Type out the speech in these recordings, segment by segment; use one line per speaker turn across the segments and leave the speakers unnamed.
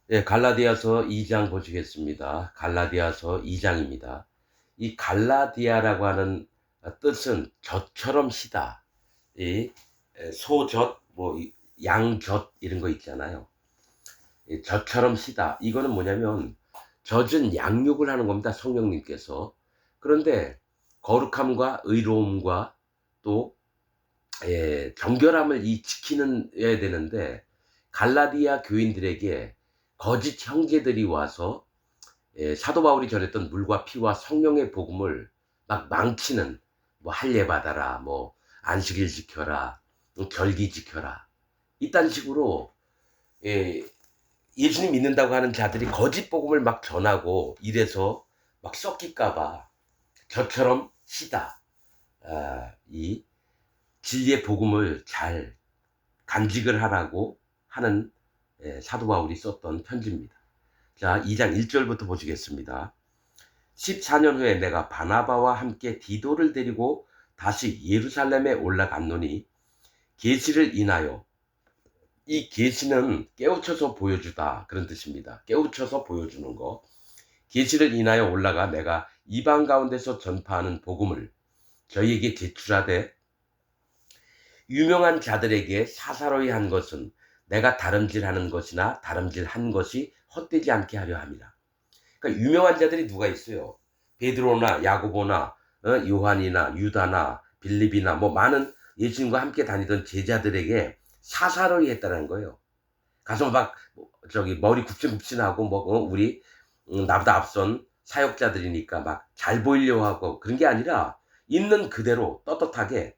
예, 갈라디아서 2장 보시겠습니다. 갈라디아서 2장입니다. 이 갈라디아라고 하는 뜻은 젖처럼 시다. 이 소젖, 양젖 이런 거 있잖아요. 이 젖처럼 시다. 이거는 뭐냐면 젖은 양육을 하는 겁니다. 성령님께서. 그런데 거룩함과 의로움과 또 정결함을 지키는 해야 되는데 갈라디아 교인들에게 거짓 형제들이 와서 사도 바울이 전했던 물과 피와 성령의 복음을 막 망치는, 뭐 할례 받아라, 뭐 안식일 지켜라, 결기 지켜라, 이딴 식으로 예, 예수님 믿는다고 하는 자들이 거짓 복음을 막 전하고 이래서 막 섞일까봐 저처럼 시다. 이 진리의 복음을 잘 간직을 하라고 하는 사도 바울이 썼던 편지입니다. 자, 2장 1절부터 보시겠습니다. 14년 후에 내가 바나바와 함께 디도를 데리고 다시 예루살렘에 올라갔노니 계시를 인하여, 이 계시는 깨우쳐서 보여주다 그런 뜻입니다. 깨우쳐서 보여주는 거. 계시를 인하여 올라가 내가 이방 가운데서 전파하는 복음을 저희에게 제출하되 유명한 자들에게 사사로이 한 것은 내가 다름질하는 것이나 다름질한 것이 헛되지 않게 하려 함이라. 그러니까 유명한 자들이 누가 있어요? 베드로나 야고보나 요한이나 유다나 빌립이나 뭐 많은 예수님과 함께 다니던 제자들에게 사사로이 했다는 거예요. 가서 막 저기 머리 굽신굽신하고 우리 나보다 앞선 사역자들이니까 막 잘 보이려고 하고 그런 게 아니라 있는 그대로 떳떳하게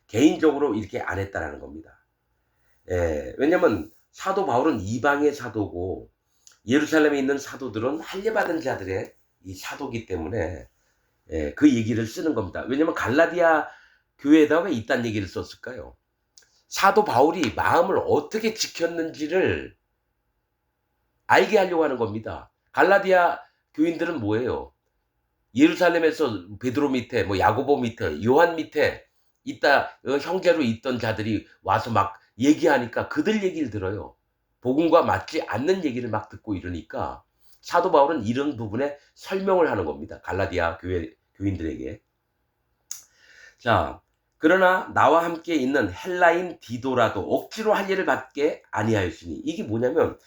개인적으로 이렇게 안 했다라는 겁니다. 왜냐면 사도 바울은 이방의 사도고 예루살렘에 있는 사도들은 할례받은 자들의 이 사도기 때문에 그 얘기를 쓰는 겁니다. 왜냐면 갈라디아 교회에다 왜 이딴 얘기를 썼을까요? 사도 바울이 마음을 어떻게 지켰는지를 알게 하려고 하는 겁니다. 갈라디아 교인들은 뭐예요? 예루살렘에서 베드로 밑에, 뭐 야고보 밑에, 요한 밑에 있다, 형제로 있던 자들이 와서 막 얘기하니까 그들 얘기를 들어요. 복음과 맞지 않는 얘기를 막 듣고 이러니까 사도 바울은 이런 부분에 설명을 하는 겁니다. 갈라디아 교회 교인들에게. 자, 그러나 나와 함께 있는 헬라인 디도라도 억지로 할례를 받게 아니하였으니, 이게 뭐냐면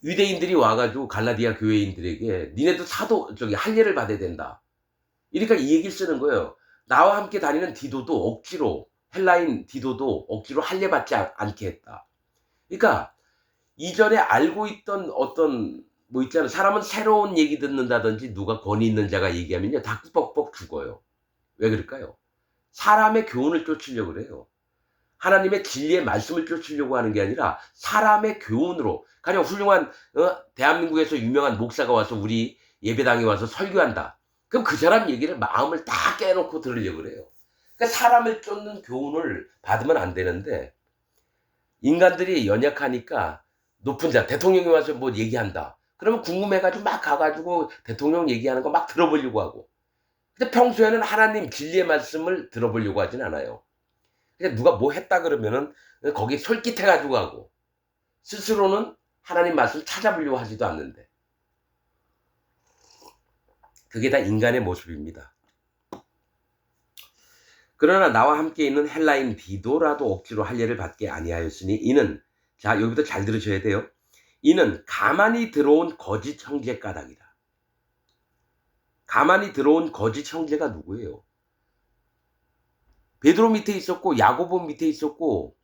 유대인들이 와가지고 갈라디아 교회인들에게 니네도 사도 저기 할례를 받아야 된다. 그러니까 이 얘기를 쓰는 거예요. 나와 함께 다니는 디도도 억지로, 헬라인 디도도 억지로 할례 받지 않게 했다. 그러니까 이전에 알고 있던 어떤 뭐 있잖아요. 사람은 새로운 얘기 듣는다든지 누가 권위 있는 자가 얘기하면요 다 꾸벅꾸벅 죽어요. 왜 그럴까요? 사람의 교훈을 쫓으려고 그래요. 하나님의 진리의 말씀을 쫓으려고 하는 게 아니라 사람의 교훈으로, 가령 훌륭한 대한민국에서 유명한 목사가 와서 우리 예배당에 와서 설교한다. 그럼 그 사람 얘기를 마음을 다 깨놓고 들으려고 그래요. 그러니까 사람을 쫓는 교훈을 받으면 안 되는데 인간들이 연약하니까 높은 자, 대통령이 와서 뭐 얘기한다. 그러면 궁금해가지고 막 가가지고 대통령 얘기하는 거 막 들어보려고 하고. 근데 평소에는 하나님 진리의 말씀을 들어보려고 하진 않아요. 그러니까 누가 뭐 했다 그러면은 거기 솔깃해가지고 하고 스스로는 하나님 말씀을 찾아보려고 하지도 않는데, 그게 다 인간의 모습입니다. 그러나 나와 함께 있는 헬라인 디도라도 억지로 할례를 받게 아니하였으니 이는, 자 여기부터 잘 들으셔야 돼요. 이는 가만히 들어온 거짓 형제 까닭이다. 가만히 들어온 거짓 형제가 누구예요? 베드로 밑에 있었고 야고보 밑에 있었고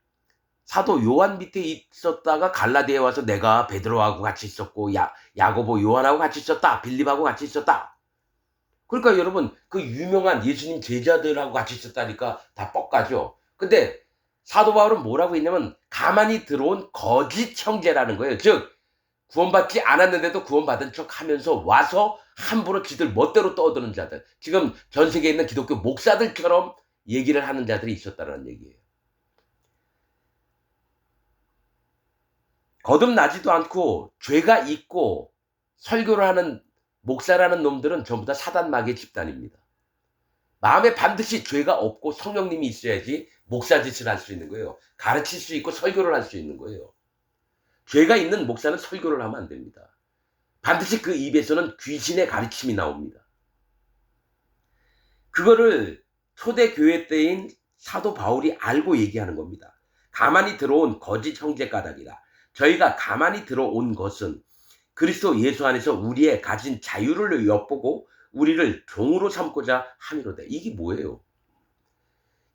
사도 요한 밑에 있었다가 갈라디아에 와서 내가 베드로하고 같이 있었고 야고보 요한하고 같이 있었다, 빌립하고 같이 있었다. 그러니까 여러분 그 유명한 예수님 제자들하고 같이 있었다니까 다 뻑가죠. 근데 사도 바울은 뭐라고 했냐면 가만히 들어온 거짓 형제라는 거예요. 즉 구원받지 않았는데도 구원받은 척 하면서 와서 함부로 지들 멋대로 떠드는 자들, 지금 전 세계에 있는 기독교 목사들처럼 얘기를 하는 자들이 있었다는 얘기예요. 거듭나지도 않고 죄가 있고 설교를 하는 목사라는 놈들은 전부 다 사단마귀의 집단입니다. 마음에 반드시 죄가 없고 성령님이 있어야지 목사 짓을 할 수 있는 거예요. 가르칠 수 있고 설교를 할 수 있는 거예요. 죄가 있는 목사는 설교를 하면 안 됩니다. 반드시 그 입에서는 귀신의 가르침이 나옵니다. 그거를 초대교회 때인 사도 바울이 알고 얘기하는 겁니다. 가만히 들어온 거짓 형제 까닭이라. 저희가 가만히 들어온 것은 그리스도 예수 안에서 우리의 가진 자유를 엿보고 우리를 종으로 삼고자 함이로되. 이게 뭐예요?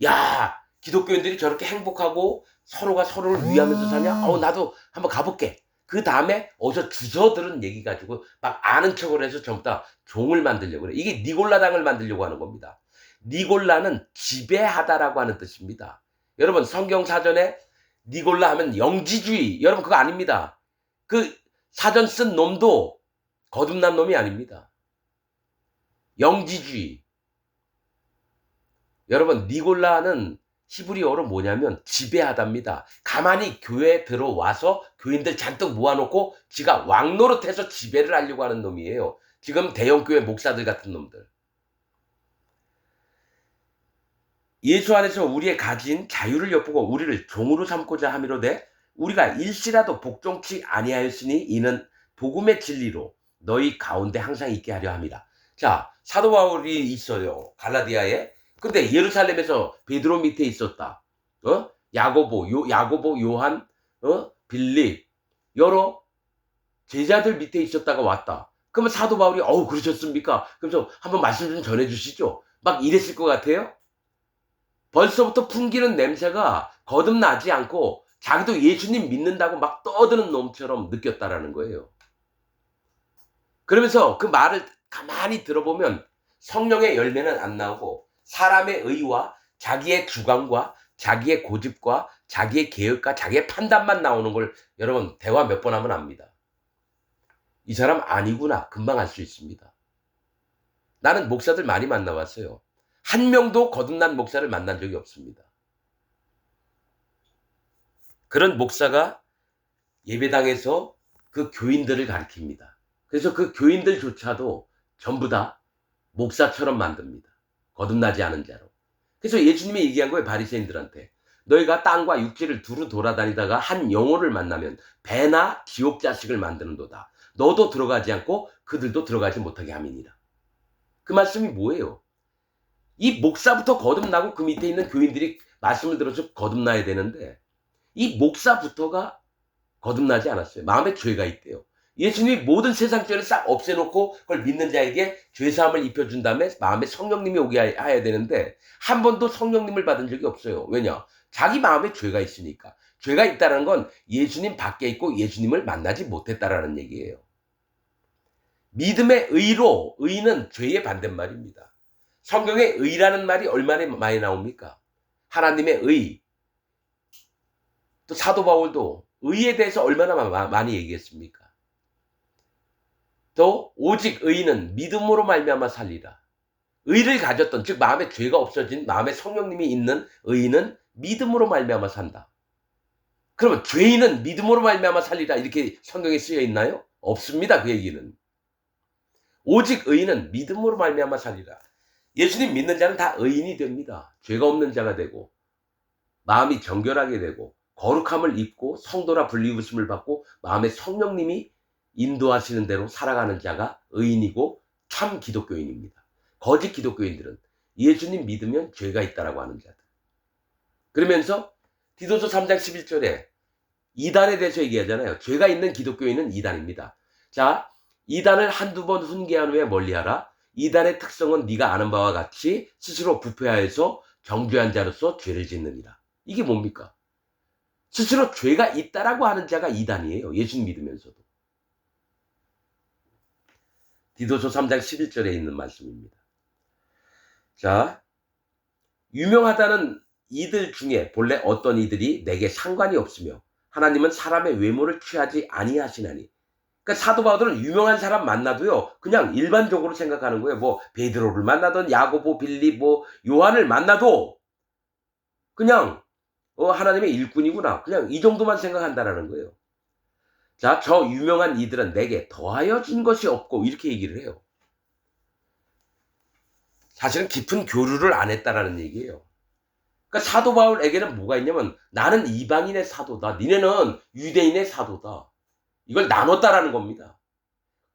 야, 기독교인들이 저렇게 행복하고 서로가 서로를 위하면서 사냐? 나도 한번 가볼게. 그 다음에 어디서 주워들은 얘기 가지고 막 아는 척을 해서 전부 다 종을 만들려고 그래. 이게 니골라당을 만들려고 하는 겁니다. 니골라는 지배하다라고 하는 뜻입니다. 여러분, 성경 사전에 니골라 하면 영지주의. 여러분, 그거 아닙니다. 그 사전 쓴 놈도 거듭난 놈이 아닙니다. 영지주의. 여러분, 니골라는 히브리어로 뭐냐면 지배하답니다. 가만히 교회에 들어와서 교인들 잔뜩 모아놓고 지가 왕노릇해서 지배를 하려고 하는 놈이에요. 지금 대형교회 목사들 같은 놈들. 예수 안에서 우리의 가진 자유를 엿보고 우리를 종으로 삼고자 함이로되 우리가 일시라도 복종치 아니하였으니 이는 복음의 진리로 너희 가운데 항상 있게 하려 함이라. 자, 사도 바울이 있어요. 갈라디아에. 근데 예루살렘에서 베드로 밑에 있었다. 야고보, 요한, 빌립, 여러 제자들 밑에 있었다가 왔다. 그러면 사도 바울이 그러셨습니까? 그래서 한번 말씀 좀 전해주시죠. 막 이랬을 것 같아요. 벌써부터 풍기는 냄새가 거듭나지 않고 자기도 예수님 믿는다고 막 떠드는 놈처럼 느꼈다라는 거예요. 그러면서 그 말을 가만히 들어보면 성령의 열매는 안 나오고 사람의 의와 자기의 주관과 자기의 고집과 자기의 계획과 자기의 판단만 나오는 걸 여러분 대화 몇 번 하면 압니다. 이 사람 아니구나 금방 알 수 있습니다. 나는 목사들 많이 만나봤어요. 한 명도 거듭난 목사를 만난 적이 없습니다. 그런 목사가 예배당에서 그 교인들을 가르칩니다. 그래서 그 교인들조차도 전부 다 목사처럼 만듭니다. 거듭나지 않은 자로. 그래서 예수님이 얘기한 거예요. 바리새인들한테. 너희가 땅과 육지를 두루 돌아다니다가 한 영혼을 만나면 배나 지옥 자식을 만드는도다. 너도 들어가지 않고 그들도 들어가지 못하게 함이니라. 그 말씀이 뭐예요? 이 목사부터 거듭나고 그 밑에 있는 교인들이 말씀을 들어서 거듭나야 되는데 이 목사부터가 거듭나지 않았어요. 마음에 죄가 있대요. 예수님이 모든 세상 죄를 싹 없애놓고 그걸 믿는 자에게 죄사함을 입혀준 다음에 마음에 성령님이 오게 해야 되는데 한 번도 성령님을 받은 적이 없어요. 왜냐? 자기 마음에 죄가 있으니까. 죄가 있다는 건 예수님 밖에 있고 예수님을 만나지 못했다라는 얘기예요. 믿음의 의로, 의는 죄의 반대말입니다. 성경에 의라는 말이 얼마나 많이 나옵니까? 하나님의 의. 또 사도 바울도 의에 대해서 얼마나 많이 얘기했습니까? 또 오직 의는 믿음으로 말미암아 살리라. 의를 가졌던 즉 마음에 죄가 없어진 마음에 성령님이 있는 의는 믿음으로 말미암아 산다. 그러면 죄인은 믿음으로 말미암아 살리라 이렇게 성경에 쓰여 있나요? 없습니다. 그 얘기는. 오직 의는 믿음으로 말미암아 살리라. 예수님 믿는 자는 다 의인이 됩니다. 죄가 없는 자가 되고 마음이 정결하게 되고 거룩함을 입고 성도라 불리우심을 받고 마음에 성령님이 인도하시는 대로 살아가는 자가 의인이고 참 기독교인입니다. 거짓 기독교인들은 예수님 믿으면 죄가 있다라고 하는 자들. 그러면서 디도서 3장 11절에 이단에 대해서 얘기하잖아요. 죄가 있는 기독교인은 이단입니다. 자, 이단을 한두 번 훈계한 후에 멀리하라. 이단의 특성은 네가 아는 바와 같이 스스로 부패하여서 정죄한 자로서 죄를 짓느니라. 이게 뭡니까? 스스로 죄가 있다라고 하는 자가 이단이에요. 예수님 믿으면서도. 디도서 3장 11절에 있는 말씀입니다. 자, 유명하다는 이들 중에 본래 어떤 이들이 내게 상관이 없으며 하나님은 사람의 외모를 취하지 아니하시나니. 그러니까 사도 바울은 유명한 사람 만나도요 그냥 일반적으로 생각하는 거예요. 뭐 베드로를 만나든 야고보, 빌립, 요한을 만나도 그냥 하나님의 일꾼이구나. 그냥 이 정도만 생각한다라는 거예요. 자, 저 유명한 이들은 내게 더하여 준 것이 없고 이렇게 얘기를 해요. 사실은 깊은 교류를 안 했다라는 얘기예요. 그러니까 사도 바울에게는 뭐가 있냐면 나는 이방인의 사도다. 니네는 유대인의 사도다. 이걸 나눴다라는 겁니다.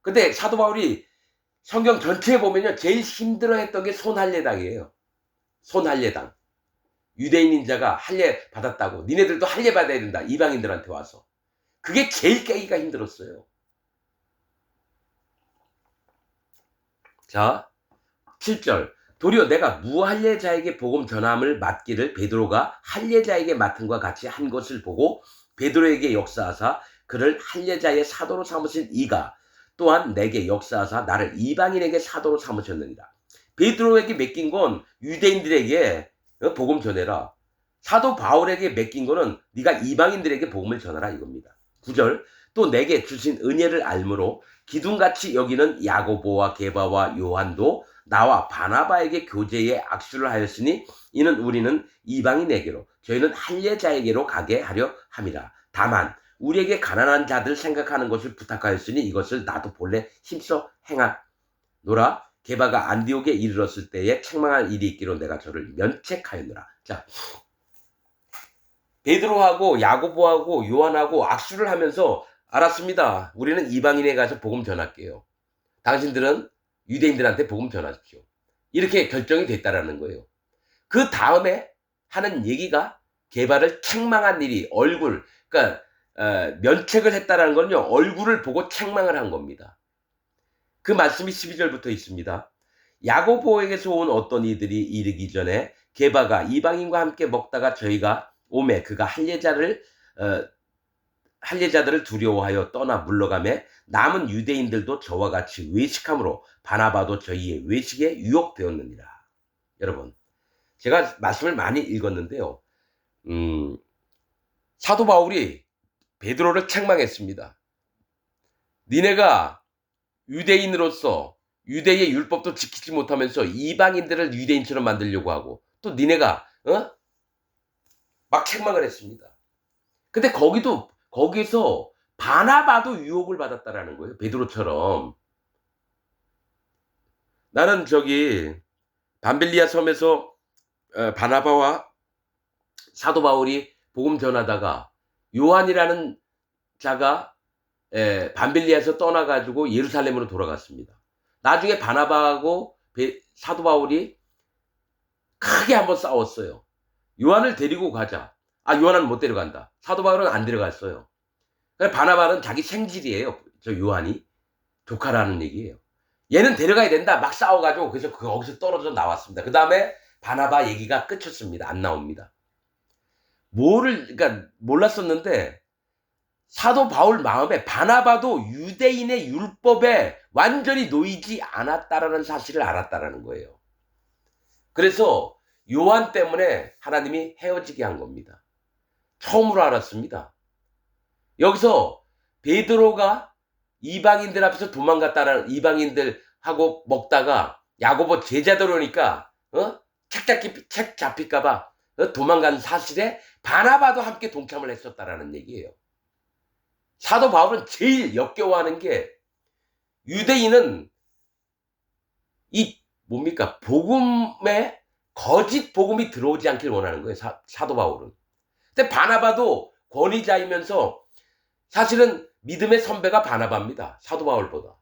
근데 사도 바울이 성경 전체에 보면요. 제일 힘들어했던 게 손할례당이에요. 손할례당. 유대인인 자가 할례 받았다고. 니네들도 할례 받아야 된다. 이방인들한테 와서. 그게 제일 깨기가 힘들었어요. 자, 7절. 도리어 내가 무할례자에게 복음 전함을 맡기를 베드로가 할례자에게 맡은과 같이 한 것을 보고 베드로에게 역사하사 그를 할례자의 사도로 삼으신 이가 또한 내게 역사하사 나를 이방인에게 사도로 삼으셨느니라. 베드로에게 맡긴 건 유대인들에게 복음 전해라. 사도 바울에게 맡긴 거는 네가 이방인들에게 복음을 전하라 이겁니다. 9절. 또 내게 주신 은혜를 알므로 기둥같이 여기는 야고보와 게바와 요한도 나와 바나바에게 교제에 악수를 하였으니 이는 우리는 이방인에게로 저희는 할례자에게로 가게 하려 함이라. 다만 우리에게 가난한 자들 생각하는 것을 부탁하였으니 이것을 나도 본래 힘써 행하노라. 게바가 안디옥에 이르렀을 때에 책망할 일이 있기로 내가 저를 면책하였노라. 자, 베드로하고 야고보하고 요한하고 악수를 하면서 알았습니다. 우리는 이방인에 가서 복음 전할게요. 당신들은 유대인들한테 복음 전하십시오. 이렇게 결정이 됐다라는 거예요. 그 다음에 하는 얘기가 게바를 책망한 일이 얼굴, 그러니까 면책을 했다라는 건요. 얼굴을 보고 책망을 한 겁니다. 그 말씀이 12절부터 있습니다. 야고보에게서 온 어떤 이들이 이르기 전에 게바가 이방인과 함께 먹다가 저희가 오매 그가 할례자들을 두려워하여 떠나 물러가매 남은 유대인들도 저와 같이 외식함으로 바나바도 저희의 외식에 유혹되었느니라. 여러분, 제가 말씀을 많이 읽었는데요. 사도 바울이 베드로를 책망했습니다. 니네가 유대인으로서 유대의 율법도 지키지 못하면서 이방인들을 유대인처럼 만들려고 하고 또 니네가 막 책망을 했습니다. 근데 거기서 바나바도 유혹을 받았다라는 거예요. 베드로처럼. 나는 밤빌리아 섬에서 바나바와 사도 바울이 복음 전하다가 요한이라는 자가 밤빌리아에서 떠나가지고 예루살렘으로 돌아갔습니다. 나중에 바나바하고 사도 바울이 크게 한번 싸웠어요. 요한을 데리고 가자. 요한은 못 데려간다. 사도 바울은 안 데려갔어요. 바나바는 자기 생질이에요. 저 요한이. 조카라는 얘기예요. 얘는 데려가야 된다. 막 싸워가지고 그래서 거기서 떨어져 나왔습니다. 그 다음에 바나바 얘기가 끝쳤습니다. 안 나옵니다. 그러니까 몰랐었는데 사도 바울 마음에 바나바도 유대인의 율법에 완전히 놓이지 않았다라는 사실을 알았다라는 거예요. 그래서 요한 때문에 하나님이 헤어지게 한 겁니다. 처음으로 알았습니다. 여기서 베드로가 이방인들 앞에서 도망갔다라는, 이방인들하고 먹다가 야고보 제자들 오니까 책 잡힐까봐 도망간 사실에 바나바도 함께 동참을 했었다라는 얘기예요. 사도 바울은 제일 역겨워하는 게 유대인은 복음에 거짓 복음이 들어오지 않길 원하는 거예요. 사도 바울은. 근데 바나바도 권위자이면서 사실은 믿음의 선배가 바나바입니다. 사도 바울보다.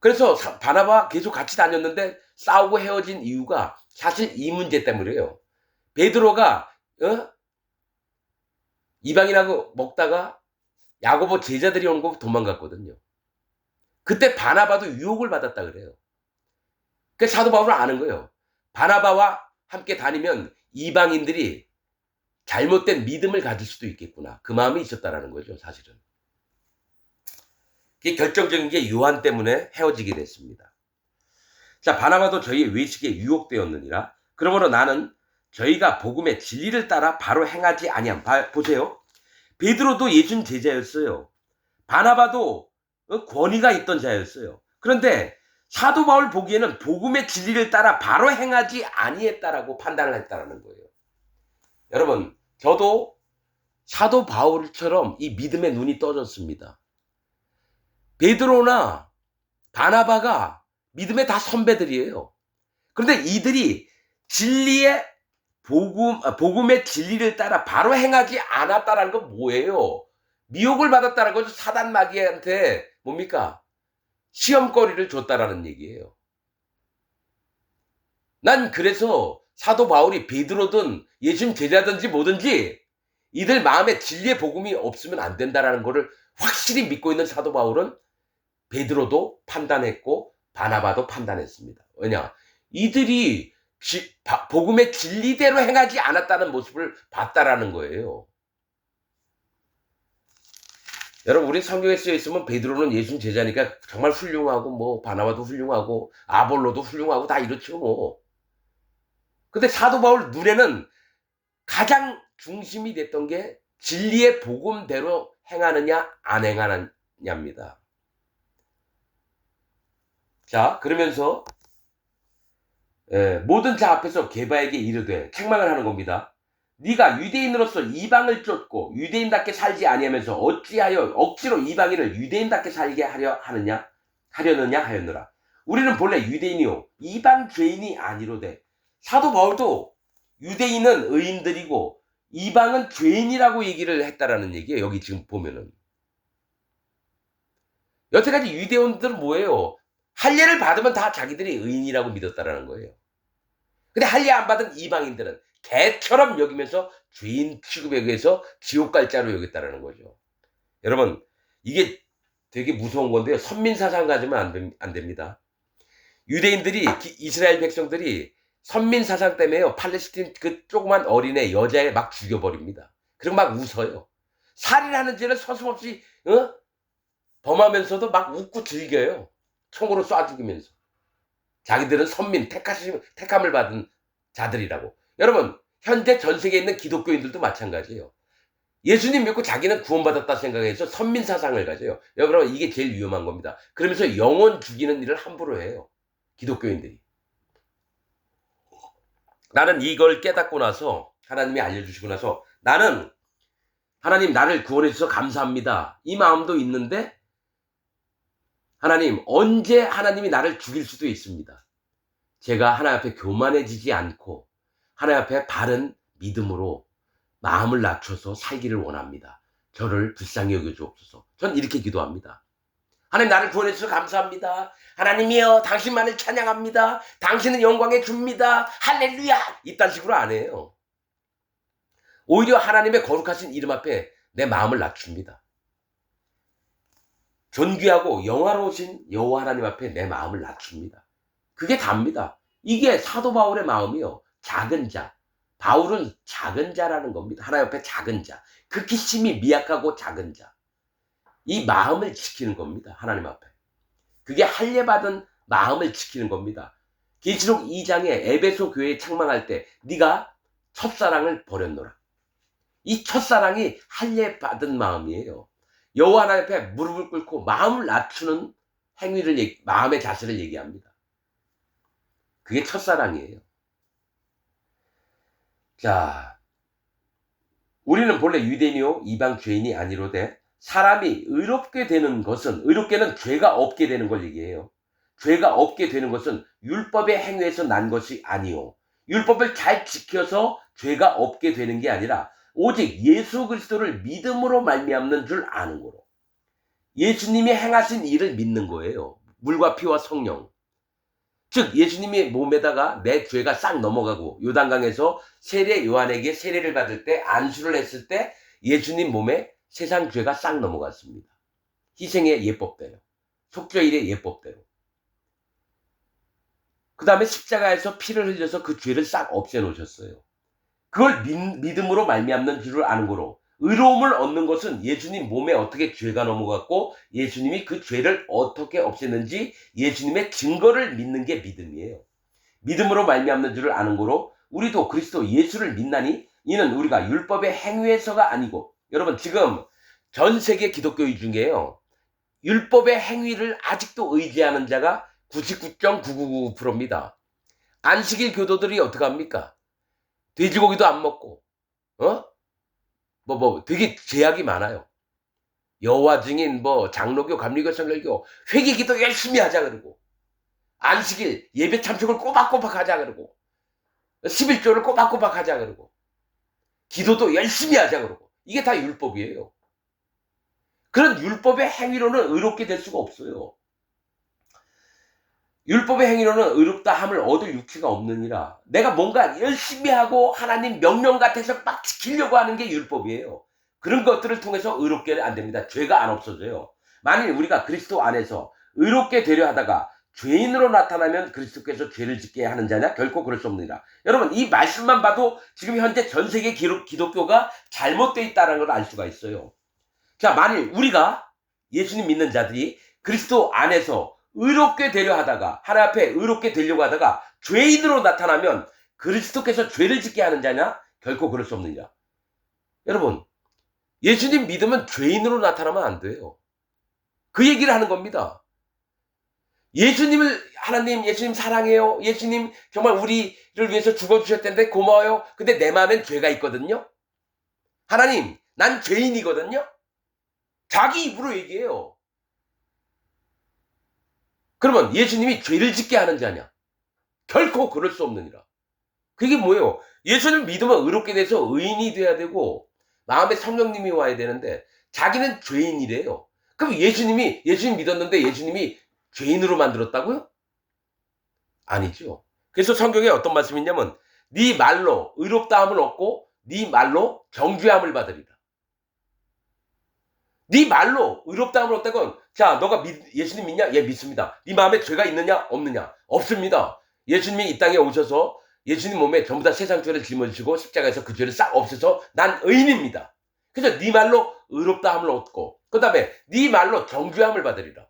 그래서 바나바 계속 같이 다녔는데 싸우고 헤어진 이유가 사실 이 문제 때문이에요. 베드로가 이방인하고 먹다가 야고보 제자들이 온 거 도망갔거든요. 그때 바나바도 유혹을 받았다 그래요. 그 사도 바울은 아는 거예요. 바나바와 함께 다니면 이방인들이 잘못된 믿음을 가질 수도 있겠구나. 그 마음이 있었다라는 거죠, 사실은. 그게 결정적인 게 요한 때문에 헤어지게 됐습니다. 자, 바나바도 저희의 외식에 유혹되었느니라. 그러므로 나는 저희가 복음의 진리를 따라 바로 행하지 아니함. 보세요. 베드로도 예수님 제자였어요. 바나바도 권위가 있던 자였어요. 그런데 사도 바울 보기에는 복음의 진리를 따라 바로 행하지 아니했다라고 판단을 했다라는 거예요. 여러분, 저도 사도 바울처럼 이 믿음의 눈이 떠졌습니다. 베드로나 바나바가 믿음의 다 선배들이에요. 그런데 이들이 진리의 복음의 진리를 따라 바로 행하지 않았다라는 건 뭐예요? 미혹을 받았다는 거죠. 사단 마귀한테 뭡니까? 시험거리를 줬다라는 얘기예요. 난 그래서 사도 바울이 베드로든 예수님 제자든지 뭐든지 이들 마음에 진리의 복음이 없으면 안 된다라는 거를 확실히 믿고 있는 사도 바울은 베드로도 판단했고 바나바도 판단했습니다. 왜냐? 이들이 복음의 진리대로 행하지 않았다는 모습을 봤다라는 거예요. 여러분, 우리 성경에 쓰여 있으면 베드로는 예수님 제자니까 정말 훌륭하고 뭐 바나바도 훌륭하고 아볼로도 훌륭하고 다 이렇죠 뭐. 근데 사도 바울 눈에는 가장 중심이 됐던 게 진리의 복음대로 행하느냐 안 행하느냐입니다. 자, 그러면서 모든 자 앞에서 게바에게 이르되 책망을 하는 겁니다. 네가 유대인으로서 이방을 쫓고 유대인답게 살지 아니하면서 어찌하여 억지로 이방인을 유대인답게 살게 하려느냐 하였느라. 우리는 본래 유대인이요 이방 죄인이 아니로되. 사도 바울도 유대인은 의인들이고 이방은 죄인이라고 얘기를 했다라는 얘기예요. 여기 지금 보면은 여태까지 유대인들은 뭐예요? 할례를 받으면 다 자기들이 의인이라고 믿었다라는 거예요. 근데 할례 안 받은 이방인들은 개처럼 여기면서 죄인 취급에 의해서 지옥 갈 자로 여겼다라는 거죠. 여러분, 이게 되게 무서운 건데요. 선민 사상 가지면 안 됩니다. 유대인들이, 이스라엘 백성들이 선민 사상 때문에요. 팔레스틴 그 조그만 어린애 여자애 막 죽여버립니다. 그리고 막 웃어요. 살인하는 죄를 서슴없이 범하면서도 막 웃고 즐겨요. 총으로 쏴 죽이면서. 자기들은 선민, 택함을 받은 자들이라고. 여러분, 현재 전 세계에 있는 기독교인들도 마찬가지예요. 예수님 믿고 자기는 구원받았다 생각해서 선민 사상을 가져요. 여러분, 이게 제일 위험한 겁니다. 그러면서 영혼 죽이는 일을 함부로 해요. 기독교인들이. 나는 이걸 깨닫고 나서 하나님이 알려주시고 나서 나는 하나님 나를 구원해 주셔서 감사합니다. 이 마음도 있는데 하나님 언제 하나님이 나를 죽일 수도 있습니다. 제가 하나님 앞에 교만해지지 않고 하나님 앞에 바른 믿음으로 마음을 낮춰서 살기를 원합니다. 저를 불쌍히 여겨주옵소서. 전 이렇게 기도합니다. 하나님 나를 구원해 주셔서 감사합니다. 하나님이여 당신만을 찬양합니다. 당신은 영광에 줍니다. 할렐루야. 이딴 식으로 안 해요. 오히려 하나님의 거룩하신 이름 앞에 내 마음을 낮춥니다. 존귀하고 영화로우신 여호와 하나님 앞에 내 마음을 낮춥니다. 그게 답니다. 이게 사도 바울의 마음이요. 작은 자. 바울은 작은 자라는 겁니다. 하나님 앞에 작은 자. 극히 심히 미약하고 작은 자. 이 마음을 지키는 겁니다. 하나님 앞에. 그게 할례받은 마음을 지키는 겁니다. 계시록 2장에 에베소 교회에 책망할 때 네가 첫사랑을 버렸노라. 이 첫사랑이 할례받은 마음이에요. 여호와 하나님 앞에 무릎을 꿇고 마음을 낮추는 행위를 마음의 자세를 얘기합니다. 그게 첫사랑이에요. 자, 우리는 본래 유대인이요 이방 죄인이 아니로되 사람이 의롭게 되는 것은 의롭게는 죄가 없게 되는 걸 얘기해요. 죄가 없게 되는 것은 율법의 행위에서 난 것이 아니요. 율법을 잘 지켜서 죄가 없게 되는 게 아니라 오직 예수 그리스도를 믿음으로 말미암는 줄 아는 거로. 예수님이 행하신 일을 믿는 거예요. 물과 피와 성령. 즉 예수님이 몸에다가 내 죄가 싹 넘어가고 요단강에서 세례 요한에게 세례를 받을 때 안수를 했을 때 예수님 몸에 세상 죄가 싹 넘어갔습니다. 희생의 예법대로. 속죄일의 예법대로. 그 다음에 십자가에서 피를 흘려서 그 죄를 싹 없애놓으셨어요. 그걸 믿음으로 말미암는 줄을 아는 거로. 의로움을 얻는 것은 예수님 몸에 어떻게 죄가 넘어갔고 예수님이 그 죄를 어떻게 없앴는지 예수님의 증거를 믿는 게 믿음이에요. 믿음으로 말미암는 줄을 아는 거로 우리도 그리스도 예수를 믿나니 이는 우리가 율법의 행위에서가 아니고 여러분 지금 전 세계 기독교인 중에요. 율법의 행위를 아직도 의지하는 자가 99.999%입니다. 안식일 교도들이 어떡합니까? 돼지고기도 안 먹고 되게 제약이 많아요. 여호와 증인 장로교 감리교 성결교 회개기도 열심히 하자 그러고 안식일 예배 참석을 꼬박꼬박 하자 그러고 11조를 꼬박꼬박 하자 그러고 기도도 열심히 하자 그러고 이게 다 율법이에요. 그런 율법의 행위로는 의롭게 될 수가 없어요. 율법의 행위로는 의롭다 함을 얻을 육체가 없느니라. 내가 뭔가 열심히 하고 하나님 명령 같아서 막 지키려고 하는 게 율법이에요. 그런 것들을 통해서 의롭게 안 됩니다. 죄가 안 없어져요. 만일 우리가 그리스도 안에서 의롭게 되려 하다가 죄인으로 나타나면 그리스도께서 죄를 짓게 하는 자냐? 결코 그럴 수 없느니라. 여러분, 이 말씀만 봐도 지금 현재 전 세계 기독교가 잘못되어 있다는 걸 알 수가 있어요. 자, 만일 우리가 예수님 믿는 자들이 그리스도 안에서 의롭게 되려 하다가 하나님 앞에 의롭게 되려고 하다가 죄인으로 나타나면 그리스도께서 죄를 짓게 하는 자냐? 결코 그럴 수 없느니라. 여러분, 예수님 믿으면 죄인으로 나타나면 안 돼요. 그 얘기를 하는 겁니다. 하나님 예수님 사랑해요. 예수님 정말 우리를 위해서 죽어주셨던데 고마워요. 근데 내 마음엔 죄가 있거든요. 하나님, 난 죄인이거든요. 자기 입으로 얘기해요. 그러면 예수님이 죄를 짓게 하는 자냐? 결코 그럴 수 없느니라. 그게 뭐예요? 예수님을 믿으면 의롭게 돼서 의인이 돼야 되고 마음에 성령님이 와야 되는데 자기는 죄인이래요. 그럼 예수님 믿었는데 예수님이 죄인으로 만들었다고요? 아니죠. 그래서 성경에 어떤 말씀이 있냐면 네 말로 의롭다함을 얻고 네 말로 정죄함을 받으리라. 네 말로 의롭다함을 얻다건 자, 너가 예수님 믿냐? 예, 믿습니다. 네 마음에 죄가 있느냐? 없느냐? 없습니다. 예수님이 이 땅에 오셔서 예수님 몸에 전부 다 세상 죄를 짊어지시고 십자가에서 그 죄를 싹 없애서 난 의인입니다. 그래서 네 말로 의롭다함을 얻고 그 다음에 네 말로 정죄함을 받으리라.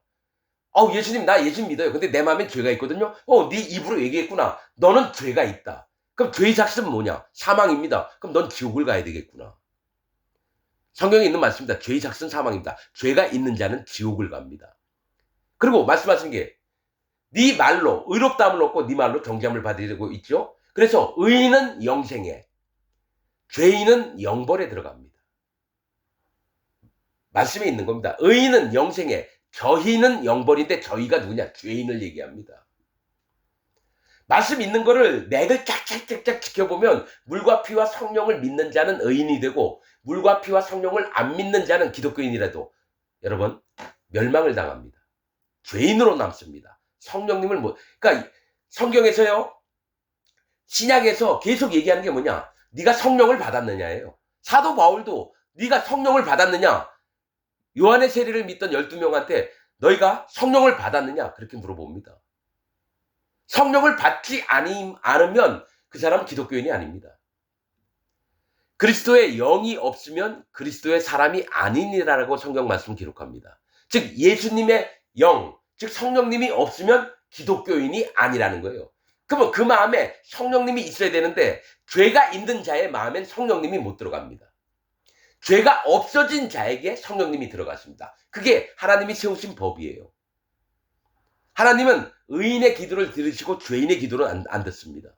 예수님 나 예수님 믿어요. 근데 내 마음에 죄가 있거든요. 네 입으로 얘기했구나. 너는 죄가 있다. 그럼 죄의 삭은 뭐냐? 사망입니다. 그럼 넌 지옥을 가야 되겠구나. 성경에 있는 말씀입니다. 죄의 삭은 사망입니다. 죄가 있는 자는 지옥을 갑니다. 그리고 말씀하신 게 네 말로 의롭다함을 얻고 네 말로 정죄함을 받으려고 있죠. 그래서 의인은 영생에, 죄인은 영벌에 들어갑니다. 말씀에 있는 겁니다. 의인은 영생에, 저희는 영벌인데 저희가 누구냐? 죄인을 얘기합니다. 말씀 있는 거를 맥을 짝짝짝짝 지켜보면 물과 피와 성령을 믿는 자는 의인이 되고 물과 피와 성령을 안 믿는 자는 기독교인이라도 여러분 멸망을 당합니다. 죄인으로 남습니다. 성령님을 그러니까 성경에서요 신약에서 계속 얘기하는 게 뭐냐? 네가 성령을 받았느냐예요. 사도 바울도 네가 성령을 받았느냐? 요한의 세례를 믿던 12명한테 너희가 성령을 받았느냐? 그렇게 물어봅니다. 성령을 받지 않으면 그 사람은 기독교인이 아닙니다. 그리스도의 영이 없으면 그리스도의 사람이 아니니라라고 성경 말씀 기록합니다. 즉 예수님의 영, 즉 성령님이 없으면 기독교인이 아니라는 거예요. 그러면 그 마음에 성령님이 있어야 되는데 죄가 있는 자의 마음엔 성령님이 못 들어갑니다. 죄가 없어진 자에게 성령님이 들어갔습니다. 그게 하나님이 세우신 법이에요. 하나님은 의인의 기도를 들으시고 죄인의 기도는 안 듣습니다.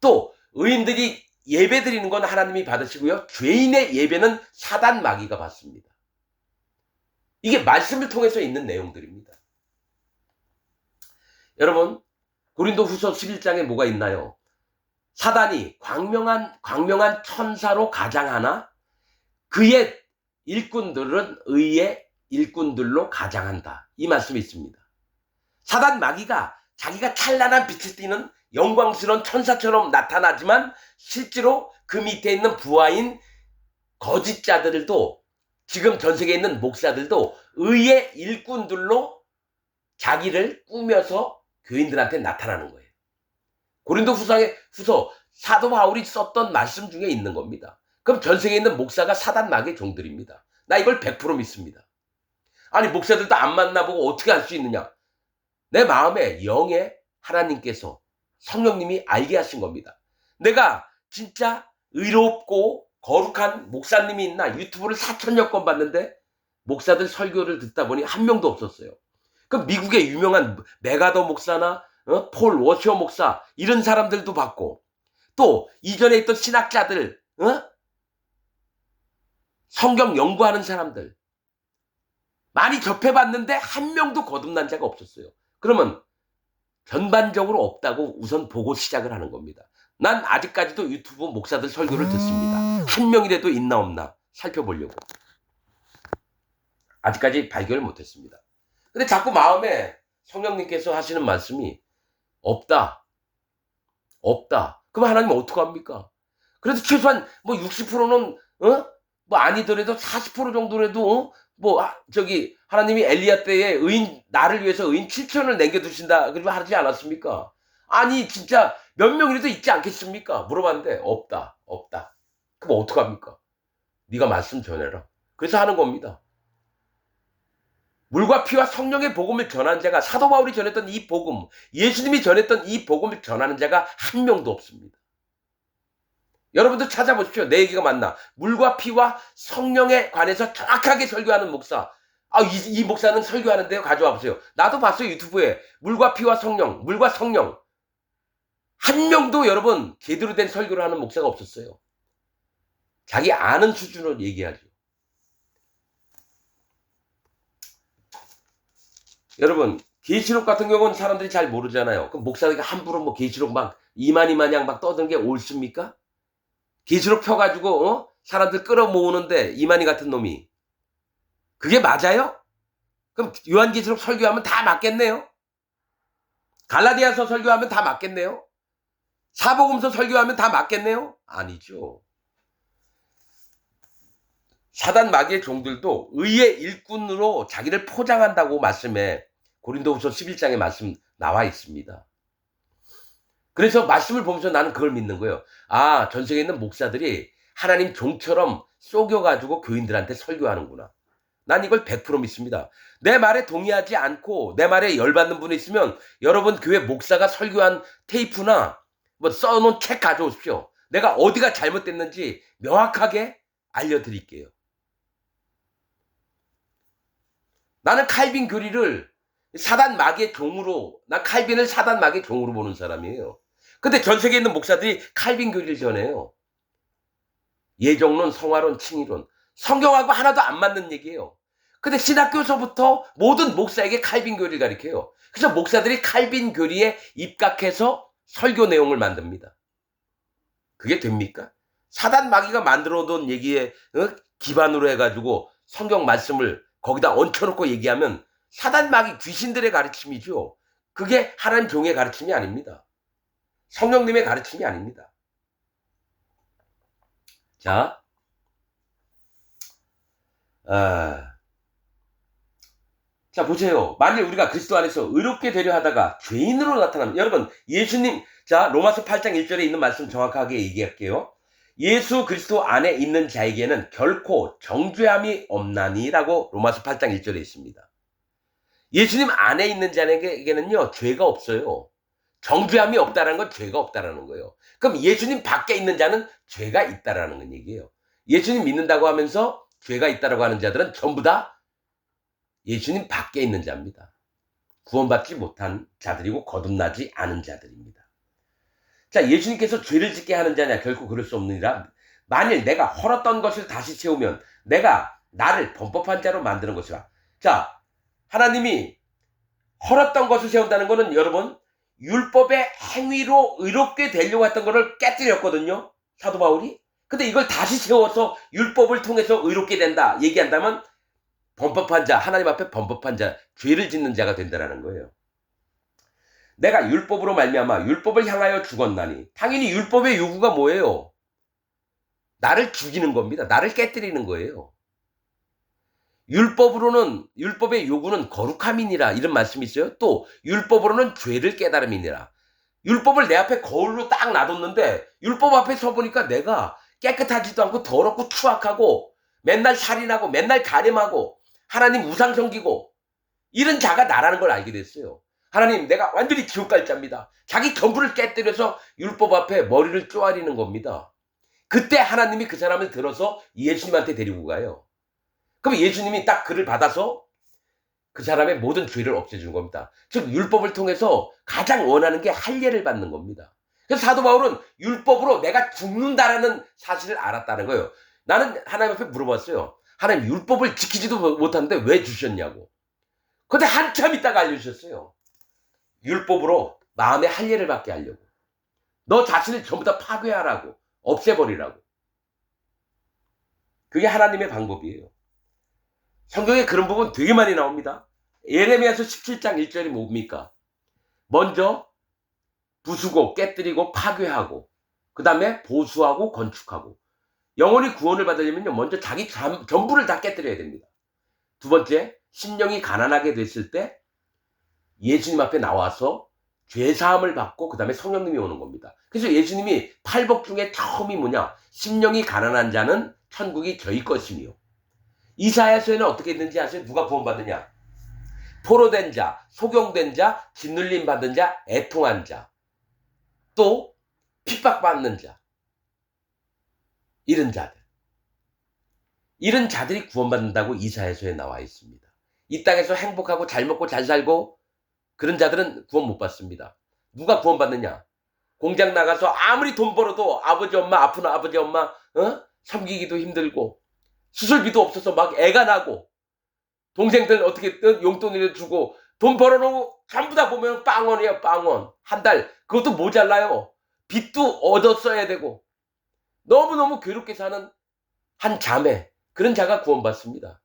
또 의인들이 예배 드리는 건 하나님이 받으시고요. 죄인의 예배는 사단 마귀가 받습니다. 이게 말씀을 통해서 있는 내용들입니다. 여러분 고린도후서 11장에 뭐가 있나요? 사단이 광명한 천사로 가장하나 그의 일꾼들은 의의 일꾼들로 가장한다. 이 말씀이 있습니다. 사단 마귀가 자기가 찬란한 빛을 띠는 영광스러운 천사처럼 나타나지만 실제로 그 밑에 있는 부하인 거짓자들도 지금 전 세계에 있는 목사들도 의의 일꾼들로 자기를 꾸며서 교인들한테 나타나는 거예요. 고린도후서 사도 바울이 썼던 말씀 중에 있는 겁니다. 그럼 전 세계에 있는 목사가 사단 마귀의 종들입니다. 나 이걸 100% 믿습니다. 아니 목사들도 안 만나보고 어떻게 알 수 있느냐? 내 마음에 영에 하나님께서 성령님이 알게 하신 겁니다. 내가 진짜 의롭고 거룩한 목사님이 있나 유튜브를 4,000여 건 봤는데 목사들 설교를 듣다 보니 한 명도 없었어요. 그럼 미국의 유명한 메가더 목사나 폴 워셔 목사 이런 사람들도 봤고 또 이전에 있던 신학자들 성경 연구하는 사람들 많이 접해봤는데 한 명도 거듭난 자가 없었어요. 그러면 전반적으로 없다고 우선 보고 시작을 하는 겁니다. 난 아직까지도 유튜브 목사들 설교를 듣습니다. 한 명이라도 있나 없나 살펴보려고. 아직까지 발견을 못했습니다. 근데 자꾸 마음에 성령님께서 하시는 말씀이 없다. 없다. 그럼 하나님 어떡합니까? 그래도 최소한 뭐 60%는 뭐 아니더라도 40% 정도라도 저기 하나님이 엘리야 때에 의인 나를 위해서 의인 7천을 남겨두신다 그리고 하지 않았습니까? 아니 진짜 몇 명이라도 있지 않겠습니까? 물어봤는데 없다. 없다. 그럼 어떡합니까? 네가 말씀 전해라. 그래서 하는 겁니다. 물과 피와 성령의 복음을 전하는 자가 사도 바울이 전했던 이 복음, 예수님이 전했던 이 복음을 전하는 자가 한 명도 없습니다. 여러분도 찾아보십시오. 내 얘기가 맞나? 물과 피와 성령에 관해서 정확하게 설교하는 목사. 이 목사는 설교하는데요. 가져와 보세요. 나도 봤어요. 유튜브에. 물과 피와 성령, 물과 성령. 한 명도 여러분 제대로 된 설교를 하는 목사가 없었어요. 자기 아는 수준으로 얘기하죠. 여러분 계시록 같은 경우는 사람들이 잘 모르잖아요. 그럼 목사가 함부로 뭐 계시록 막 이만희 마냥 막 떠드는 게 옳습니까? 계시록 펴가지고 사람들 끌어모으는데 이만희 같은 놈이 그게 맞아요? 그럼 요한계시록 설교하면 다 맞겠네요? 갈라디아서 설교하면 다 맞겠네요? 사복음서 설교하면 다 맞겠네요? 아니죠. 사단 마귀의 종들도 의의 일꾼으로 자기를 포장한다고 말씀에 고린도후서 11장에 말씀 나와 있습니다. 그래서 말씀을 보면서 나는 그걸 믿는 거예요. 전 세계에 있는 목사들이 하나님 종처럼 속여가지고 교인들한테 설교하는구나. 난 이걸 100% 믿습니다. 내 말에 동의하지 않고 내 말에 열받는 분이 있으면 여러분 교회 목사가 설교한 테이프나 뭐 써놓은 책 가져오십시오. 내가 어디가 잘못됐는지 명확하게 알려드릴게요. 나는 칼빈 교리를 사단 마귀의 종으로, 난 칼빈을 사단 마귀의 종으로 보는 사람이에요. 근데 전 세계에 있는 목사들이 칼빈 교리를 전해요. 예정론, 성화론, 칭의론. 성경하고 하나도 안 맞는 얘기예요. 근데 신학교에서부터 모든 목사에게 칼빈 교리를 가르쳐요. 그래서 목사들이 칼빈 교리에 입각해서 설교 내용을 만듭니다. 그게 됩니까? 사단 마귀가 만들어 놓은 얘기에 기반으로 해가지고 성경 말씀을 거기다 얹혀놓고 얘기하면 사단 마귀 귀신들의 가르침이죠. 그게 하나님 종의 가르침이 아닙니다. 성령님의 가르침이 아닙니다. 자, 자 보세요. 만일 우리가 그리스도 안에서 의롭게 되려 하다가 죄인으로 나타나면 여러분 예수님 자 로마서 8장 1절에 있는 말씀 정확하게 얘기할게요. 예수 그리스도 안에 있는 자에게는 결코 정죄함이 없나니라고 로마서 8장 1절에 있습니다. 예수님 안에 있는 자에게는요 죄가 없어요. 정죄함이 없다는 건 죄가 없다라는 거예요. 그럼 예수님 밖에 있는 자는 죄가 있다라는 얘기예요. 예수님 믿는다고 하면서 죄가 있다라고 하는 자들은 전부 다 예수님 밖에 있는 자입니다. 구원받지 못한 자들이고 거듭나지 않은 자들입니다. 자, 예수님께서 죄를 짓게 하는 자냐? 결코 그럴 수 없느니라. 만일 내가 헐었던 것을 다시 채우면 내가 나를 범법한 자로 만드는 것이라. 자, 하나님이 헐었던 것을 세운다는 것은 여러분 율법의 행위로 의롭게 되려고 했던 것을 깨뜨렸거든요. 사도 바울이. 근데 이걸 다시 세워서 율법을 통해서 의롭게 된다 얘기한다면 범법한 자, 하나님 앞에 범법한 자, 죄를 짓는 자가 된다는 거예요. 내가 율법으로 말미암아 율법을 향하여 죽었나니 당연히 율법의 요구가 뭐예요? 나를 죽이는 겁니다. 나를 깨뜨리는 거예요. 율법의 요구는 거룩함이니라 이런 말씀이 있어요. 또 율법으로는 죄를 깨달음이니라. 율법을 내 앞에 거울로 딱 놔뒀는데 율법 앞에 서보니까 내가 깨끗하지도 않고 더럽고 추악하고 맨날 살인하고 맨날 가늠하고 하나님 우상 섬기고 이런 자가 나라는 걸 알게 됐어요. 하나님 내가 완전히 지옥 갈 자입니다. 자기 전부를 깨뜨려서 율법 앞에 머리를 쪼아리는 겁니다. 그때 하나님이 그 사람을 들어서 예수님한테 데리고 가요. 그럼 예수님이 딱 그를 받아서 그 사람의 모든 죄를 없애주는 겁니다. 즉 율법을 통해서 가장 원하는 게 할례를 받는 겁니다. 그래서 사도 바울은 율법으로 내가 죽는다라는 사실을 알았다는 거예요. 나는 하나님 앞에 물어봤어요. 하나님 율법을 지키지도 못하는데 왜 주셨냐고. 근데 한참 있다가 알려주셨어요. 율법으로 마음의 할례를 받게 하려고. 너 자신을 전부 다 파괴하라고, 없애버리라고. 그게 하나님의 방법이에요. 성경에 그런 부분 되게 많이 나옵니다. 예레미야서 17장 1절이 뭡니까? 먼저 부수고 깨뜨리고 파괴하고, 그 다음에 보수하고 건축하고. 영혼이 구원을 받으려면요, 먼저 자기 전부를 다 깨뜨려야 됩니다. 두 번째, 심령이 가난하게 됐을 때 예수님 앞에 나와서 죄사함을 받고 그 다음에 성령님이 오는 겁니다. 그래서 예수님이 팔복 중에 처음이 뭐냐? 심령이 가난한 자는 천국이 저희 것이며. 이사야서에는 어떻게 있는지 아세요? 누가 구원받느냐? 포로된 자, 소경된 자, 짓눌림 받은 자, 애통한 자, 또 핍박받는 자, 이런 자들. 이런 자들이 구원받는다고 이사야서에 나와 있습니다. 이 땅에서 행복하고 잘 먹고 잘 살고 그런 자들은 구원 못 받습니다. 누가 구원받느냐? 공장 나가서 아무리 돈 벌어도 아버지 엄마 아픈 아버지 엄마 섬기기도 힘들고 수술비도 없어서 막 애가 나고 동생들 어떻게든 용돈이라도 주고 돈 벌어놓고 전부 다 보면 빵원이에요. 빵원. 한 달 그것도 모자라요. 빚도 얻어 써야 되고 너무너무 괴롭게 사는 한 자매, 그런 자가 구원받습니다.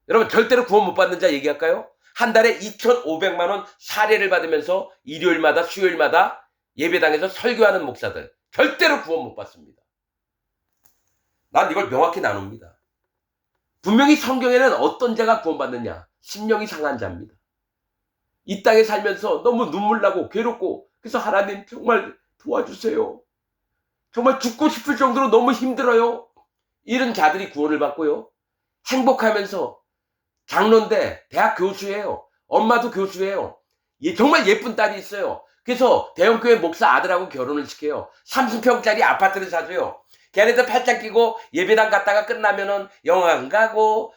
여러분, 절대로 구원 못 받는 자 얘기할까요? 한 달에 2,500만 원 사례를 받으면서 일요일마다 수요일마다 예배당에서 설교하는 목사들, 절대로 구원 못 받습니다. 난 이걸 명확히 나눕니다. 분명히 성경에는 어떤 자가 구원받느냐? 심령이 상한 자입니다. 이 땅에 살면서 너무 눈물 나고 괴롭고, 그래서 하나님 정말 도와주세요. 정말 죽고 싶을 정도로 너무 힘들어요. 이런 자들이 구원을 받고요. 행복하면서 장로인데 대학 교수예요. 엄마도 교수예요. 정말 예쁜 딸이 있어요. 그래서 대형교회 목사 아들하고 결혼을 시켜요. 30평짜리 아파트를 사줘요. 걔네들 팔짱 끼고 예배당 갔다가 끝나면은 영화관 가고,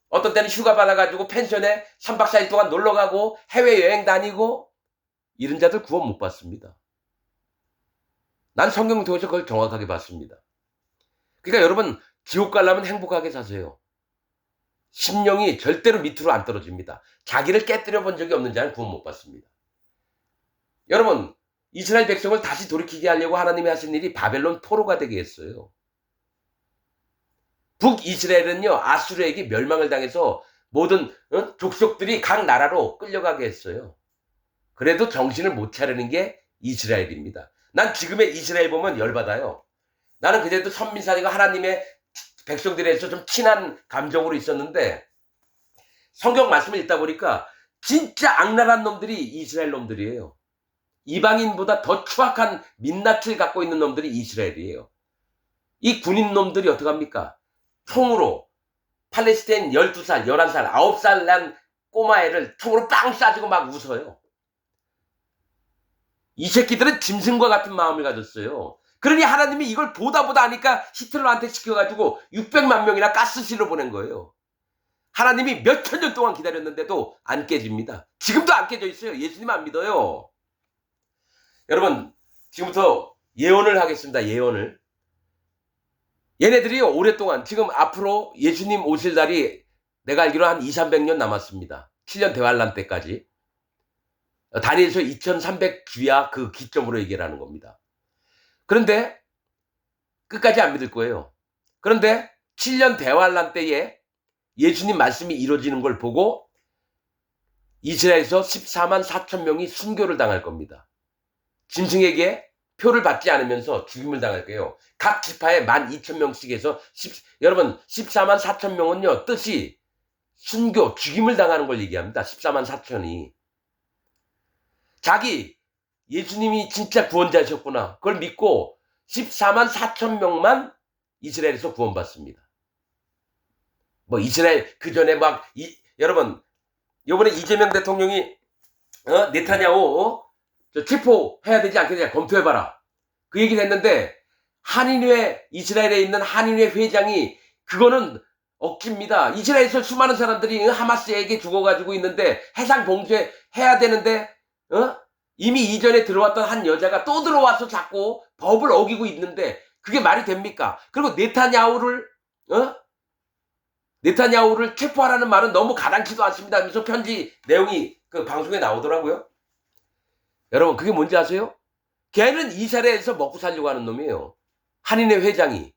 어떤 때는 휴가 받아가지고 펜션에 3박 4일 동안 놀러 가고 해외여행 다니고, 이런 자들 구원 못 받습니다. 난 성경 통해서 그걸 정확하게 봤습니다. 그러니까 여러분, 지옥 가려면 행복하게 사세요. 심령이 절대로 밑으로 안 떨어집니다. 자기를 깨뜨려 본 적이 없는 자는 구원 못 받습니다. 여러분, 이스라엘 백성을 다시 돌이키게 하려고 하나님이 하신 일이 바벨론 포로가 되게 했어요. 북이스라엘은요, 아수르에게 멸망을 당해서 모든 족속들이 각 나라로 끌려가게 했어요. 그래도 정신을 못 차리는 게 이스라엘입니다. 난 지금의 이스라엘 보면 열받아요. 나는 그래도 선민사니까 하나님의 백성들에서 좀 친한 감정으로 있었는데, 성경 말씀을 읽다 보니까 진짜 악랄한 놈들이 이스라엘 놈들이에요. 이방인보다 더 추악한 민낯을 갖고 있는 놈들이 이스라엘이에요. 이 군인 놈들이 어떡합니까? 총으로 팔레스타인 12살, 11살, 9살 난 꼬마애를 총으로 빵 쏴주고 막 웃어요. 이 새끼들은 짐승과 같은 마음을 가졌어요. 그러니 하나님이 이걸 보다 하니까 히틀러한테 시켜가지고 600만 명이나 가스실로 보낸 거예요. 하나님이 몇천 년 동안 기다렸는데도 안 깨집니다. 지금도 안 깨져 있어요. 예수님 안 믿어요. 여러분, 지금부터 예언을 하겠습니다. 예언을. 얘네들이 오랫동안, 지금 앞으로 예수님 오실 날이 내가 알기로 한 200~300년 남았습니다. 7년 대환란 때까지. 다니엘서 2300주야 그 기점으로 얘기를 하는 겁니다. 그런데 끝까지 안 믿을 거예요. 그런데 7년 대환란 때에 예수님 말씀이 이루어지는 걸 보고 이스라엘에서 14만 4천 명이 순교를 당할 겁니다. 짐승에게 표를 받지 않으면서 죽임을 당할 거예요. 각 지파에 12,000명씩 해서 여러분 14만 4천 명은요, 뜻이 순교, 죽임을 당하는 걸 얘기합니다. 14만 4천이. 자기 예수님이 진짜 구원자셨구나, 그걸 믿고 14만 4천 명만 이스라엘에서 구원받습니다. 뭐 이스라엘 그 전에 막 여러분, 이번에 이재명 대통령이 네타냐후 체포해야 되지 않겠냐 검토해봐라, 그 얘기를 했는데, 한인회, 이스라엘에 있는 한인회 회장이 그거는 억지입니다. 이스라엘에서 수많은 사람들이 하마스에게 죽어가지고 있는데 해상 봉쇄해야 되는데 이미 이전에 들어왔던 한 여자가 또 들어와서 자꾸 법을 어기고 있는데 그게 말이 됩니까? 그리고 네타냐후를 체포하라는 말은 너무 가당치도 않습니다 하면서 편지 내용이 그 방송에 나오더라고요. 여러분, 그게 뭔지 아세요? 걔는 이스라엘에서 먹고 살려고 하는 놈이에요. 한인회 회장이.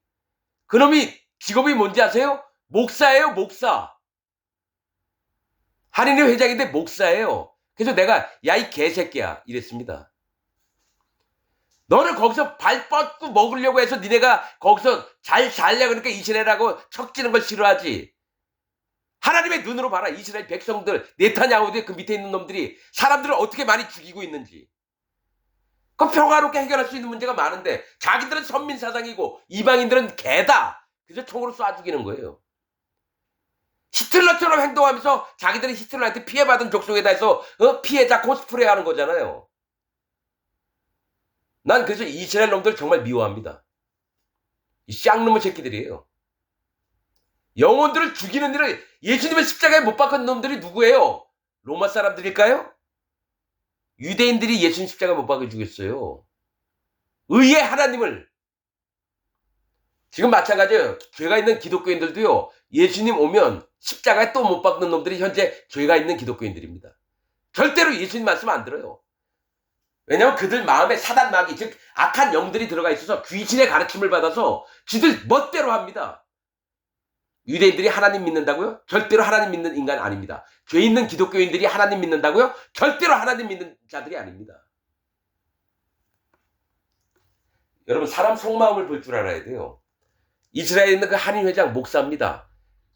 그놈이 직업이 뭔지 아세요? 목사예요, 목사. 한인회 회장인데 목사예요. 그래서 내가 야 이 개새끼야 이랬습니다. 너를 거기서 발 뻗고 먹으려고 해서 니네가 거기서 잘 살려 그러니까 이스라엘하고 척지는 걸 싫어하지. 하나님의 눈으로 봐라. 이스라엘 백성들, 네타냐후들 그 밑에 있는 놈들이 사람들을 어떻게 많이 죽이고 있는지. 그 평화롭게 해결할 수 있는 문제가 많은데 자기들은 선민사상이고 이방인들은 개다. 그래서 총으로 쏴 죽이는 거예요. 히틀러처럼 행동하면서 자기들은 히틀러한테 피해받은 족속에다 해서 피해자 코스프레 하는 거잖아요. 난 그래서 이스라엘 놈들 정말 미워합니다. 이 쌍놈의 새끼들이에요. 영혼들을 죽이는 일을 예수님의 십자가에 못 박은 놈들이 누구예요? 로마 사람들일까요? 유대인들이 예수님 십자가에 못 박아 죽였어요. 의의 하나님을. 지금 마찬가지예요. 죄가 있는 기독교인들도요. 예수님 오면 십자가에 또 못 박는 놈들이 현재 죄가 있는 기독교인들입니다. 절대로 예수님 말씀 안 들어요. 왜냐하면 그들 마음에 사단 마귀, 즉 악한 영들이 들어가 있어서 귀신의 가르침을 받아서 지들 멋대로 합니다. 유대인들이 하나님 믿는다고요? 절대로 하나님 믿는 인간 아닙니다. 죄 있는 기독교인들이 하나님 믿는다고요? 절대로 하나님 믿는 자들이 아닙니다. 여러분 사람 속마음을 볼 줄 알아야 돼요. 이스라엘에 있는 그 한인 회장 목사입니다.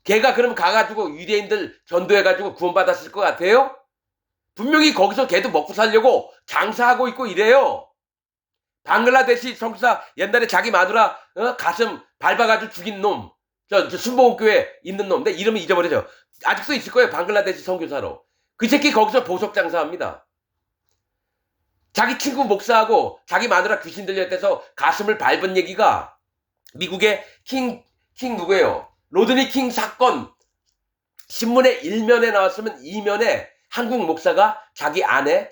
걔가 그럼 가가지고 유대인들 전도해가지고 구원받았을 것 같아요? 분명히 거기서 걔도 먹고 살려고 장사하고 있고 이래요. 방글라데시 선교사 옛날에 자기 마누라 가슴 밟아가지고 죽인 놈, 저 순복음교회 있는 놈, 내 이름은 잊어버려져. 아직도 있을 거예요. 방글라데시 선교사로. 그 새끼 거기서 보석 장사합니다. 자기 친구 목사하고 자기 마누라 귀신 들렸대서 가슴을 밟은 얘기가 미국의 킹 누구예요? 로드니 킹 사건 신문의 1면에 나왔으면 2면에 한국 목사가 자기 아내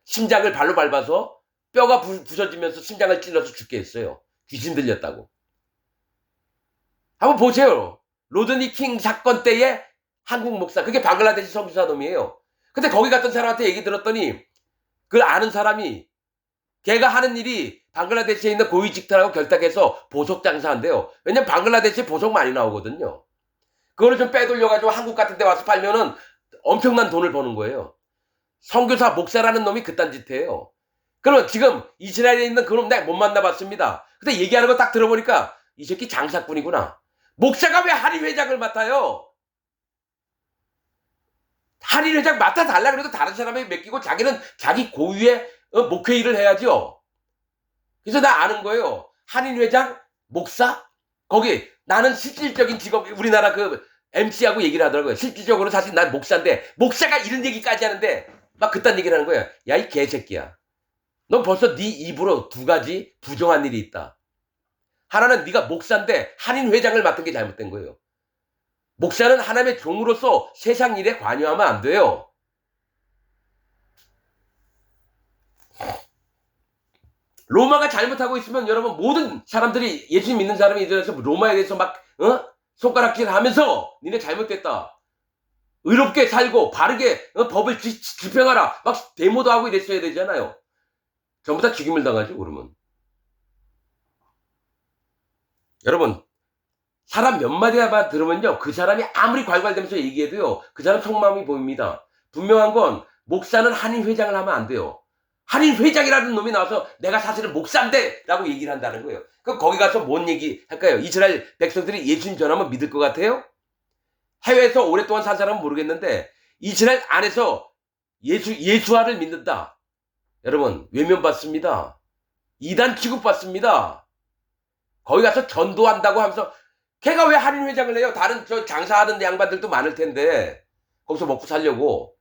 심장을 발로 밟아서 뼈가 부서지면서 심장을 찔러서 죽게 했어요. 귀신 들렸다고. 한번 보세요. 로드니 킹 사건 때의 한국 목사. 그게 방글라데시 선교사 놈이에요. 근데 거기 갔던 사람한테 얘기 들었더니 그 아는 사람이 걔가 하는 일이 방글라데시에 있는 고위직들하고 결탁해서 보석 장사한대요. 왜냐면 방글라데시에 보석 많이 나오거든요. 그거를 좀 빼돌려가지고 한국 같은 데 와서 팔면은 엄청난 돈을 버는 거예요. 선교사 목사라는 놈이 그딴 짓 해요. 그러면 지금 이스라엘에 있는 그놈 내가 못 만나봤습니다. 근데 얘기하는 거 딱 들어보니까 이 새끼 장사꾼이구나. 목사가 왜 한인회장을 맡아요? 한인회장 맡아달라 그래도 다른 사람에게 맡기고 자기는 자기 고유의 목회 일을 해야죠. 그래서 나 아는 거예요. 한인회장, 목사, 거기 나는 실질적인 직업, 우리나라 그 MC하고 얘기를 하더라고요. 실질적으로 사실 난 목사인데 목사가 이런 얘기까지 하는데 막 그딴 얘기를 하는 거예요. 야 이 개새끼야. 넌 벌써 네 입으로 두 가지 부정한 일이 있다. 하나는 네가 목사인데 한인회장을 맡은 게 잘못된 거예요. 목사는 하나님의 종으로서 세상 일에 관여하면 안 돼요. 로마가 잘못하고 있으면 여러분 모든 사람들이 예수님 믿는 사람이 이들에서 로마에 대해서 막 손가락질 하면서 니네 잘못됐다. 의롭게 살고 바르게 법을 집행하라. 막 데모도 하고 이랬어야 되잖아요. 전부 다 죽임을 당하죠 그러면. 여러분 사람 몇 마디만 들으면요 그 사람이 아무리 괄괄대면서 얘기해도요 그 사람 속마음이 보입니다. 분명한 건 목사는 한인회장을 하면 안 돼요. 한인회장이라는 놈이 나와서 내가 사실은 목사인데 라고 얘기를 한다는 거예요. 그럼 거기 가서 뭔 얘기 할까요? 이스라엘 백성들이 예수님 전하면 믿을 것 같아요? 해외에서 오랫동안 산 사람은 모르겠는데 이스라엘 안에서 예수화를 믿는다. 여러분 외면받습니다. 이단 취급받습니다. 거기 가서 전도한다고 하면서 걔가 왜 한인회장을 해요? 다른 저 장사하는 양반들도 많을 텐데 거기서 먹고 살려고.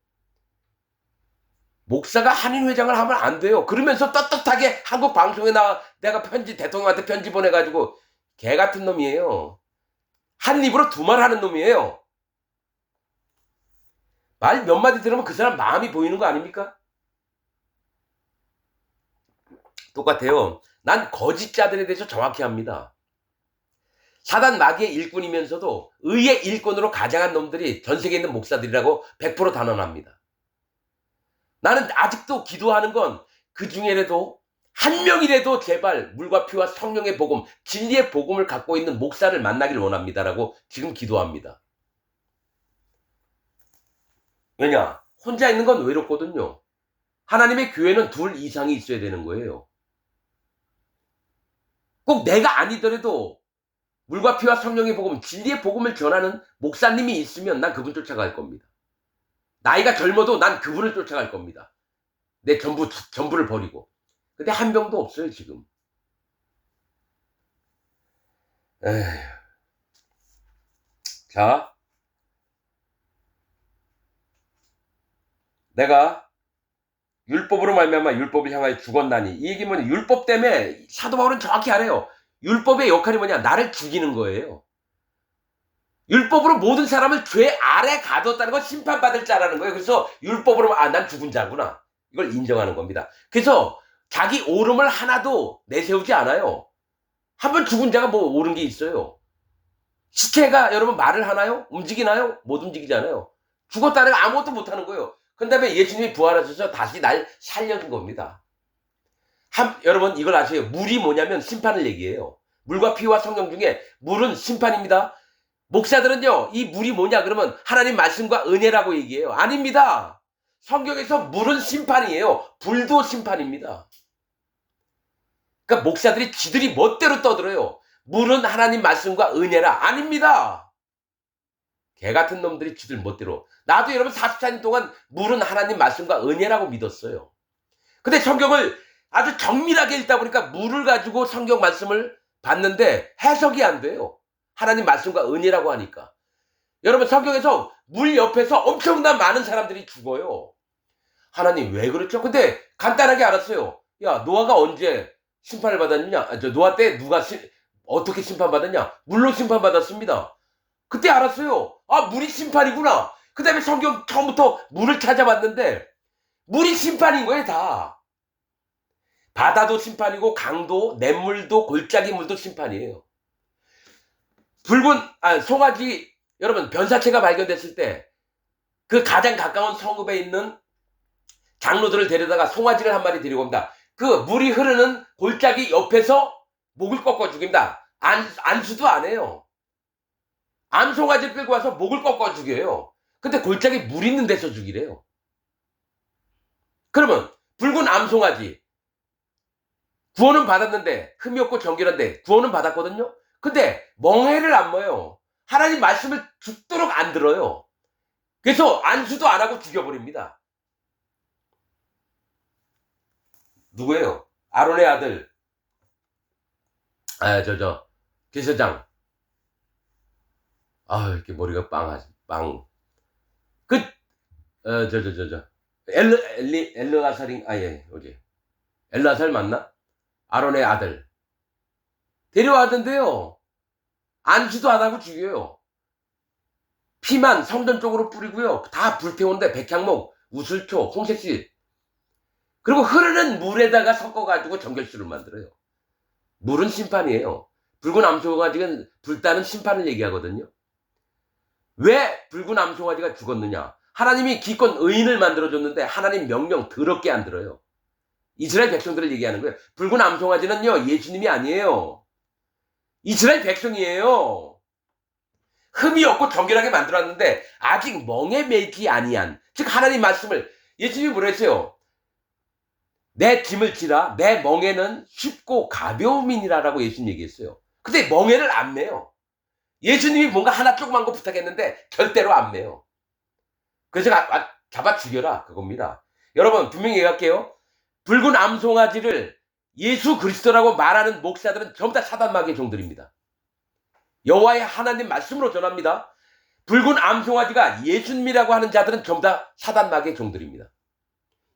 목사가 한인회장을 하면 안 돼요. 그러면서 떳떳하게 한국 방송에 나와 내가 대통령한테 편지 보내가지고 개 같은 놈이에요. 한 입으로 두 말 하는 놈이에요. 말 몇 마디 들으면 그 사람 마음이 보이는 거 아닙니까? 똑같아요. 난 거짓자들에 대해서 정확히 합니다. 사단 마귀의 일꾼이면서도 의의 일꾼으로 가장한 놈들이 전 세계에 있는 목사들이라고 100% 단언합니다. 나는 아직도 기도하는 건 그 중에라도 한 명이라도 제발 물과 피와 성령의 복음, 진리의 복음을 갖고 있는 목사를 만나길 원합니다라고 지금 기도합니다. 왜냐? 혼자 있는 건 외롭거든요. 하나님의 교회는 둘 이상이 있어야 되는 거예요. 꼭 내가 아니더라도 물과 피와 성령의 복음, 진리의 복음을 전하는 목사님이 있으면 난 그분 쫓아갈 겁니다. 나이가 젊어도 난 그분을 쫓아갈 겁니다. 내 전부를 버리고. 근데 한 명도 없어요, 지금. 에휴. 자, 내가 율법으로 말미암아 율법을 향하여 죽었나니, 이 얘기 뭐냐? 율법 때문에 사도 바울은 정확히 알아요. 율법의 역할이 뭐냐? 나를 죽이는 거예요. 율법으로 모든 사람을 죄 아래 가뒀다는 건 심판받을 자라는 거예요. 그래서 율법으로 난 죽은 자구나, 이걸 인정하는 겁니다. 그래서 자기 옳음을 하나도 내세우지 않아요. 한번 죽은 자가 뭐 옳은 게 있어요? 시체가 여러분 말을 하나요? 움직이나요? 못 움직이잖아요. 죽었다는 거 아무것도 못하는 거예요. 그 다음에 예수님이 부활하셔서 다시 날 살려준 겁니다. 여러분 이걸 아세요? 물이 뭐냐면 심판을 얘기해요. 물과 피와 성령 중에 물은 심판입니다. 목사들은요, 이 물이 뭐냐 그러면 하나님 말씀과 은혜라고 얘기해요. 아닙니다. 성경에서 물은 심판이에요. 불도 심판입니다. 그러니까 목사들이 지들이 멋대로 떠들어요. 물은 하나님 말씀과 은혜라. 아닙니다. 개 같은 놈들이 지들 멋대로. 나도 여러분 44년 동안 물은 하나님 말씀과 은혜라고 믿었어요. 근데 성경을 아주 정밀하게 읽다 보니까 물을 가지고 성경 말씀을 봤는데 해석이 안 돼요. 하나님 말씀과 은혜라고 하니까. 여러분 성경에서 물 옆에서 엄청난 많은 사람들이 죽어요. 하나님 왜 그렇죠? 근데 간단하게 알았어요. 야, 노아가 언제 심판을 받았느냐? 노아 때 누가 어떻게 심판받았냐? 물로 심판받았습니다. 그때 알았어요. 아, 물이 심판이구나. 그 다음에 성경 처음부터 물을 찾아봤는데 물이 심판인 거예요, 다. 바다도 심판이고 강도, 냇물도, 골짜기 물도 심판이에요. 송아지, 여러분 변사체가 발견됐을 때 그 가장 가까운 성읍에 있는 장로들을 데려다가 송아지를 한 마리 데리고 옵니다. 그 물이 흐르는 골짜기 옆에서 목을 꺾어 죽입니다. 안수도 안 해요. 암송아지를 끌고 와서 목을 꺾어 죽여요. 근데 골짜기 물 있는 데서 죽이래요. 그러면 붉은 암송아지 구원은 받았는데, 흠이 없고 정결한데 구원은 받았거든요. 근데 멍해를 안 먹어요. 하나님 말씀을 죽도록 안 들어요. 그래서 안수도 안 하고 죽여버립니다. 누구예요? 아론의 아들, 제사장. 이렇게 머리가 빵. 엘르아살인, 엘르아살 맞나? 아론의 아들. 데려왔는데요, 안수도 안 하고 죽여요. 피만 성전 쪽으로 뿌리고요. 다 불태우는데 백향목, 우슬초, 홍색실. 그리고 흐르는 물에다가 섞어가지고 정결수를 만들어요. 물은 심판이에요. 붉은 암송아지는 불타는 심판을 얘기하거든요. 왜 붉은 암송아지가 죽었느냐? 하나님이 기껏 의인을 만들어줬는데 하나님 명령 더럽게 안 들어요. 이스라엘 백성들을 얘기하는 거예요. 붉은 암송아지는요, 예수님이 아니에요. 이스라엘 백성이에요. 흠이 없고 정결하게 만들었는데 아직 멍에 매지 아니한, 즉 하나님 말씀을, 예수님이 뭐라 했어요? 내 짐을 지라, 내 멍에는 쉽고 가벼움이니라라고 예수님 얘기했어요. 근데 멍에를 안 매요. 예수님이 뭔가 하나 조그만 거 부탁했는데 절대로 안 매요. 그래서 잡아 죽여라, 그겁니다. 여러분 분명히 얘기할게요. 붉은 암송아지를 예수 그리스도라고 말하는 목사들은 전부 다 사단마귀의 종들입니다. 여호와의 하나님 말씀으로 전합니다. 붉은 암송아지가 예수님이라고 하는 자들은 전부 다 사단마귀의 종들입니다.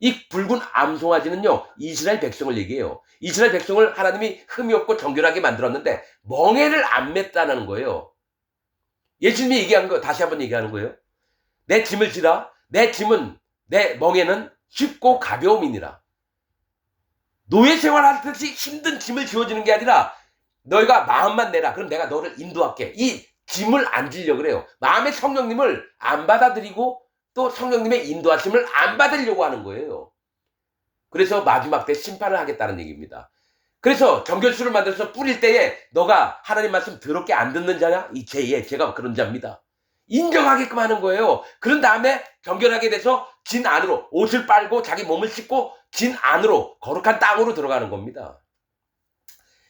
이 붉은 암송아지는요, 이스라엘 백성을 얘기해요. 이스라엘 백성을 하나님이 흠이 없고 정결하게 만들었는데 멍에를 안 맸다는 거예요. 예수님이 얘기한 거 다시 한번 얘기하는 거예요. 내 짐을 지라, 내 멍에는 쉽고 가벼움이니라. 노예 생활할 듯이 힘든 짐을 지워주는 게 아니라 너희가 마음만 내라. 그럼 내가 너를 인도할게. 이 짐을 안 지려고 그래요. 마음의 성령님을 안 받아들이고 또 성령님의 인도하심을 안 받으려고 하는 거예요. 그래서 마지막 때 심판을 하겠다는 얘기입니다. 그래서 정결수를 만들어서 뿌릴 때에 너가 하나님 말씀 더럽게 안 듣는 자냐? 이 죄에 제가 그런 자입니다. 인정하게끔 하는 거예요. 그런 다음에 정결하게 돼서 진 안으로 옷을 빨고 자기 몸을 씻고 진 안으로 거룩한 땅으로 들어가는 겁니다.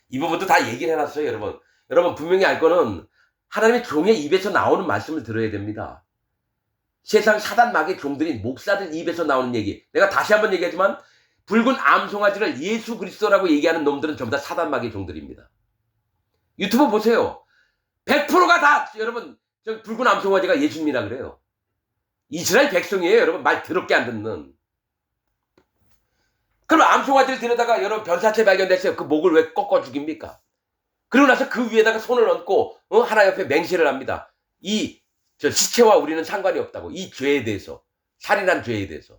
이 부분도 다 얘기를 해놨어요. 여러분 분명히 알 거는 하나님의 종의 입에서 나오는 말씀을 들어야 됩니다. 세상 사단 마귀의 종들인 목사들 입에서 나오는 얘기, 내가 다시 한번 얘기하지만 붉은 암송아지를 예수 그리스도라고 얘기하는 놈들은 전부 다 사단 마귀의 종들입니다. 유튜브 보세요. 100%가 다 여러분 저 붉은 암송아지가 예수님이라 그래요. 이스라엘 백성이에요. 여러분 말 더럽게 안 듣는. 그럼 암송아지를 데려다가 여러분 변사체 발견됐어요. 그 목을 왜 꺾어 죽입니까? 그러고 나서 그 위에다가 손을 얹고 하나 옆에 맹세를 합니다. 저 시체와 우리는 상관이 없다고. 이 죄에 대해서. 살인한 죄에 대해서.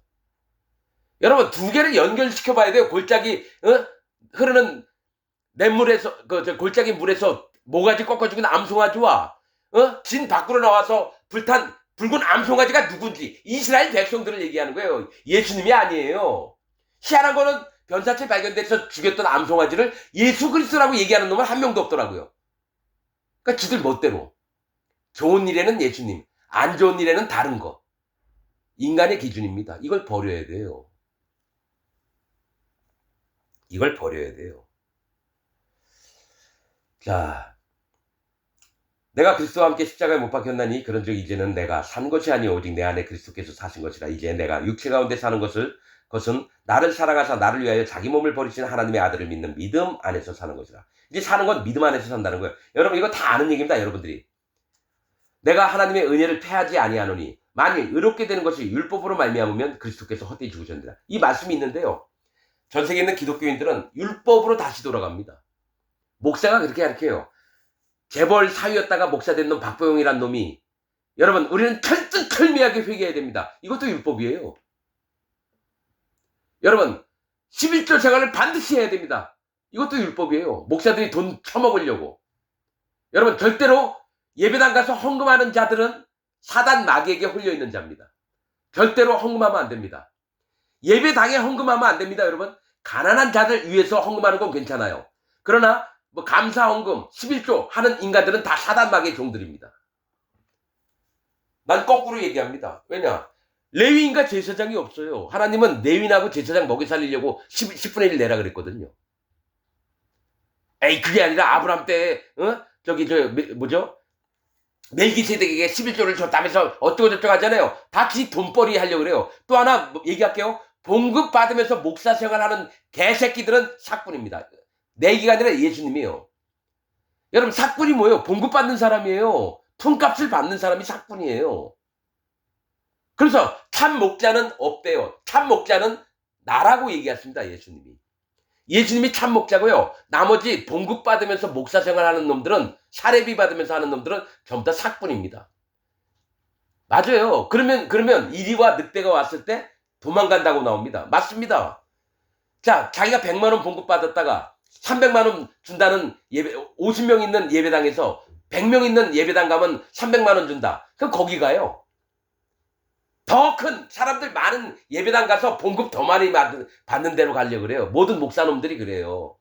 여러분 두 개를 연결시켜 봐야 돼요. 골짜기 흐르는 냇물에서 골짜기 물에서 모가지 꺾어 죽인 암송아지와 진 밖으로 나와서 불탄 붉은 암송아지가 누군지 이스라엘 백성들을 얘기하는 거예요. 예수님이 아니에요. 희한한 거는 변사체 발견돼서 죽였던 암송아지를 예수 그리스도라고 얘기하는 놈은 한 명도 없더라고요. 그러니까 지들 멋대로. 좋은 일에는 예수님, 안 좋은 일에는 다른 거. 인간의 기준입니다. 이걸 버려야 돼요. 이걸 버려야 돼요. 자, 내가 그리스도와 함께 십자가에 못 박혔나니 그런즉 이제는 내가 산 것이 아니오 오직 내 안에 그리스도께서 사신 것이라. 이제 내가 육체 가운데 사는 것은 나를 사랑하사 나를 위하여 자기 몸을 버리신 하나님의 아들을 믿는 믿음 안에서 사는 것이라. 이제 사는 건 믿음 안에서 산다는 거예요. 여러분 이거 다 아는 얘기입니다. 여러분들이. 내가 하나님의 은혜를 패하지 아니하노니 만일 의롭게 되는 것이 율법으로 말미암으면 그리스도께서 헛되이 죽으셨느니라. 이 말씀이 있는데요. 전 세계에 있는 기독교인들은 율법으로 다시 돌아갑니다. 목사가 그렇게 가르쳐요. 재벌 사위였다가 목사 된 놈 박보영이란 놈이 여러분 우리는 철저하게 회개해야 됩니다. 이것도 율법이에요. 여러분 11조 생활을 반드시 해야 됩니다. 이것도 율법이에요. 목사들이 돈 처먹으려고. 여러분 절대로 예배당 가서 헌금하는 자들은 사단 마귀에게 홀려있는 자입니다. 절대로 헌금하면 안 됩니다. 예배당에 헌금하면 안 됩니다. 여러분 가난한 자들 위해서 헌금하는 건 괜찮아요. 그러나 뭐 감사 헌금 11조 하는 인간들은 다 사단 마귀의 종들입니다. 난 거꾸로 얘기합니다. 왜냐? 레위인과 제사장이 없어요. 하나님은 레위인하고 제사장 먹여 살리려고 10분의 1 내라 그랬거든요. 에이 그게 아니라 아브람 때 멜기세덱에게 11조를 줬다면서 어쩌고 저쩌고 하잖아요. 다 지 돈벌이 하려고 그래요. 또 하나 얘기할게요. 봉급 받으면서 목사 생활하는 개새끼들은 삭군입니다. 내 얘기가 아니라 예수님이에요. 여러분 삭군이 뭐예요? 봉급 받는 사람이에요. 품값을 받는 사람이 삭군이에요. 그래서 참 목자는 없대요. 참 목자는 나라고 얘기했습니다. 예수님이 참 목자고요. 나머지 봉급 받으면서 목사 생활하는 놈들은 사례비 받으면서 하는 놈들은 전부 다 삭군입니다. 맞아요. 그러면 이리와 늑대가 왔을 때 도망간다고 나옵니다. 맞습니다. 자, 자기가 100만 원 봉급 받았다가 300만 원 준다는 50명 있는 예배당에서 100명 있는 예배당 가면 300만 원 준다. 그럼 거기 가요. 더 큰 사람들 많은 예배당 가서 봉급 더 많이 받는 데로 가려고 그래요. 모든 목사놈들이 그래요.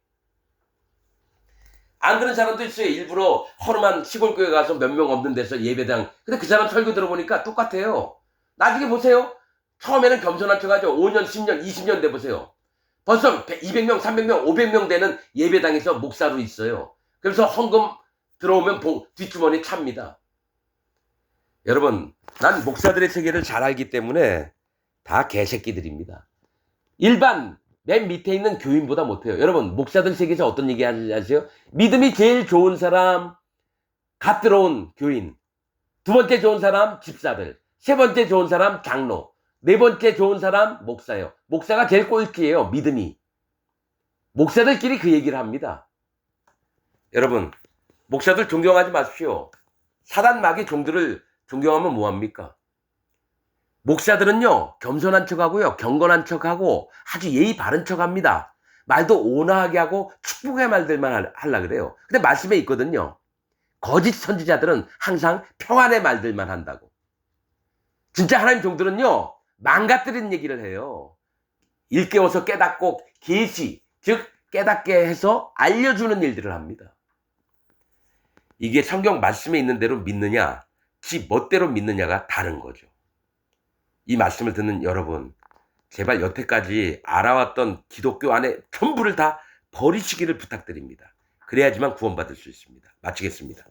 안 그런 사람도 있어요. 일부러 허름한 시골교회 가서 몇 명 없는 데서 예배당. 근데 그 사람 설교 들어보니까 똑같아요. 나중에 보세요. 처음에는 겸손한 척하죠. 5년, 10년, 20년 돼 보세요. 벌써 200명, 300명, 500명 되는 예배당에서 목사로 있어요. 그래서 헌금 들어오면 뒷주머니 찹니다. 여러분, 난 목사들의 세계를 잘 알기 때문에 다 개새끼들입니다. 일반 맨 밑에 있는 교인보다 못해요. 여러분, 목사들 세계에서 어떤 얘기 하세요? 믿음이 제일 좋은 사람, 갓 들어온 교인. 두 번째 좋은 사람, 집사들. 세 번째 좋은 사람, 장로. 네 번째 좋은 사람, 목사예요. 목사가 제일 꼴찌예요, 믿음이. 목사들끼리 그 얘기를 합니다. 여러분, 목사들 존경하지 마십시오. 사단 마귀 종들을 존경하면 뭐합니까? 목사들은요, 겸손한 척하고요, 경건한 척하고 아주 예의 바른 척합니다. 말도 온화하게 하고 축복의 말들만 하려고 그래요. 근데 말씀에 있거든요. 거짓 선지자들은 항상 평안의 말들만 한다고. 진짜 하나님 종들은요, 망가뜨리는 얘기를 해요. 일깨워서 깨닫고 계시, 즉 깨닫게 해서 알려주는 일들을 합니다. 이게 성경 말씀에 있는 대로 믿느냐, 지 멋대로 믿느냐가 다른 거죠. 이 말씀을 듣는 여러분, 제발 여태까지 알아왔던 기독교 안에 전부를 다 버리시기를 부탁드립니다. 그래야지만 구원받을 수 있습니다. 마치겠습니다.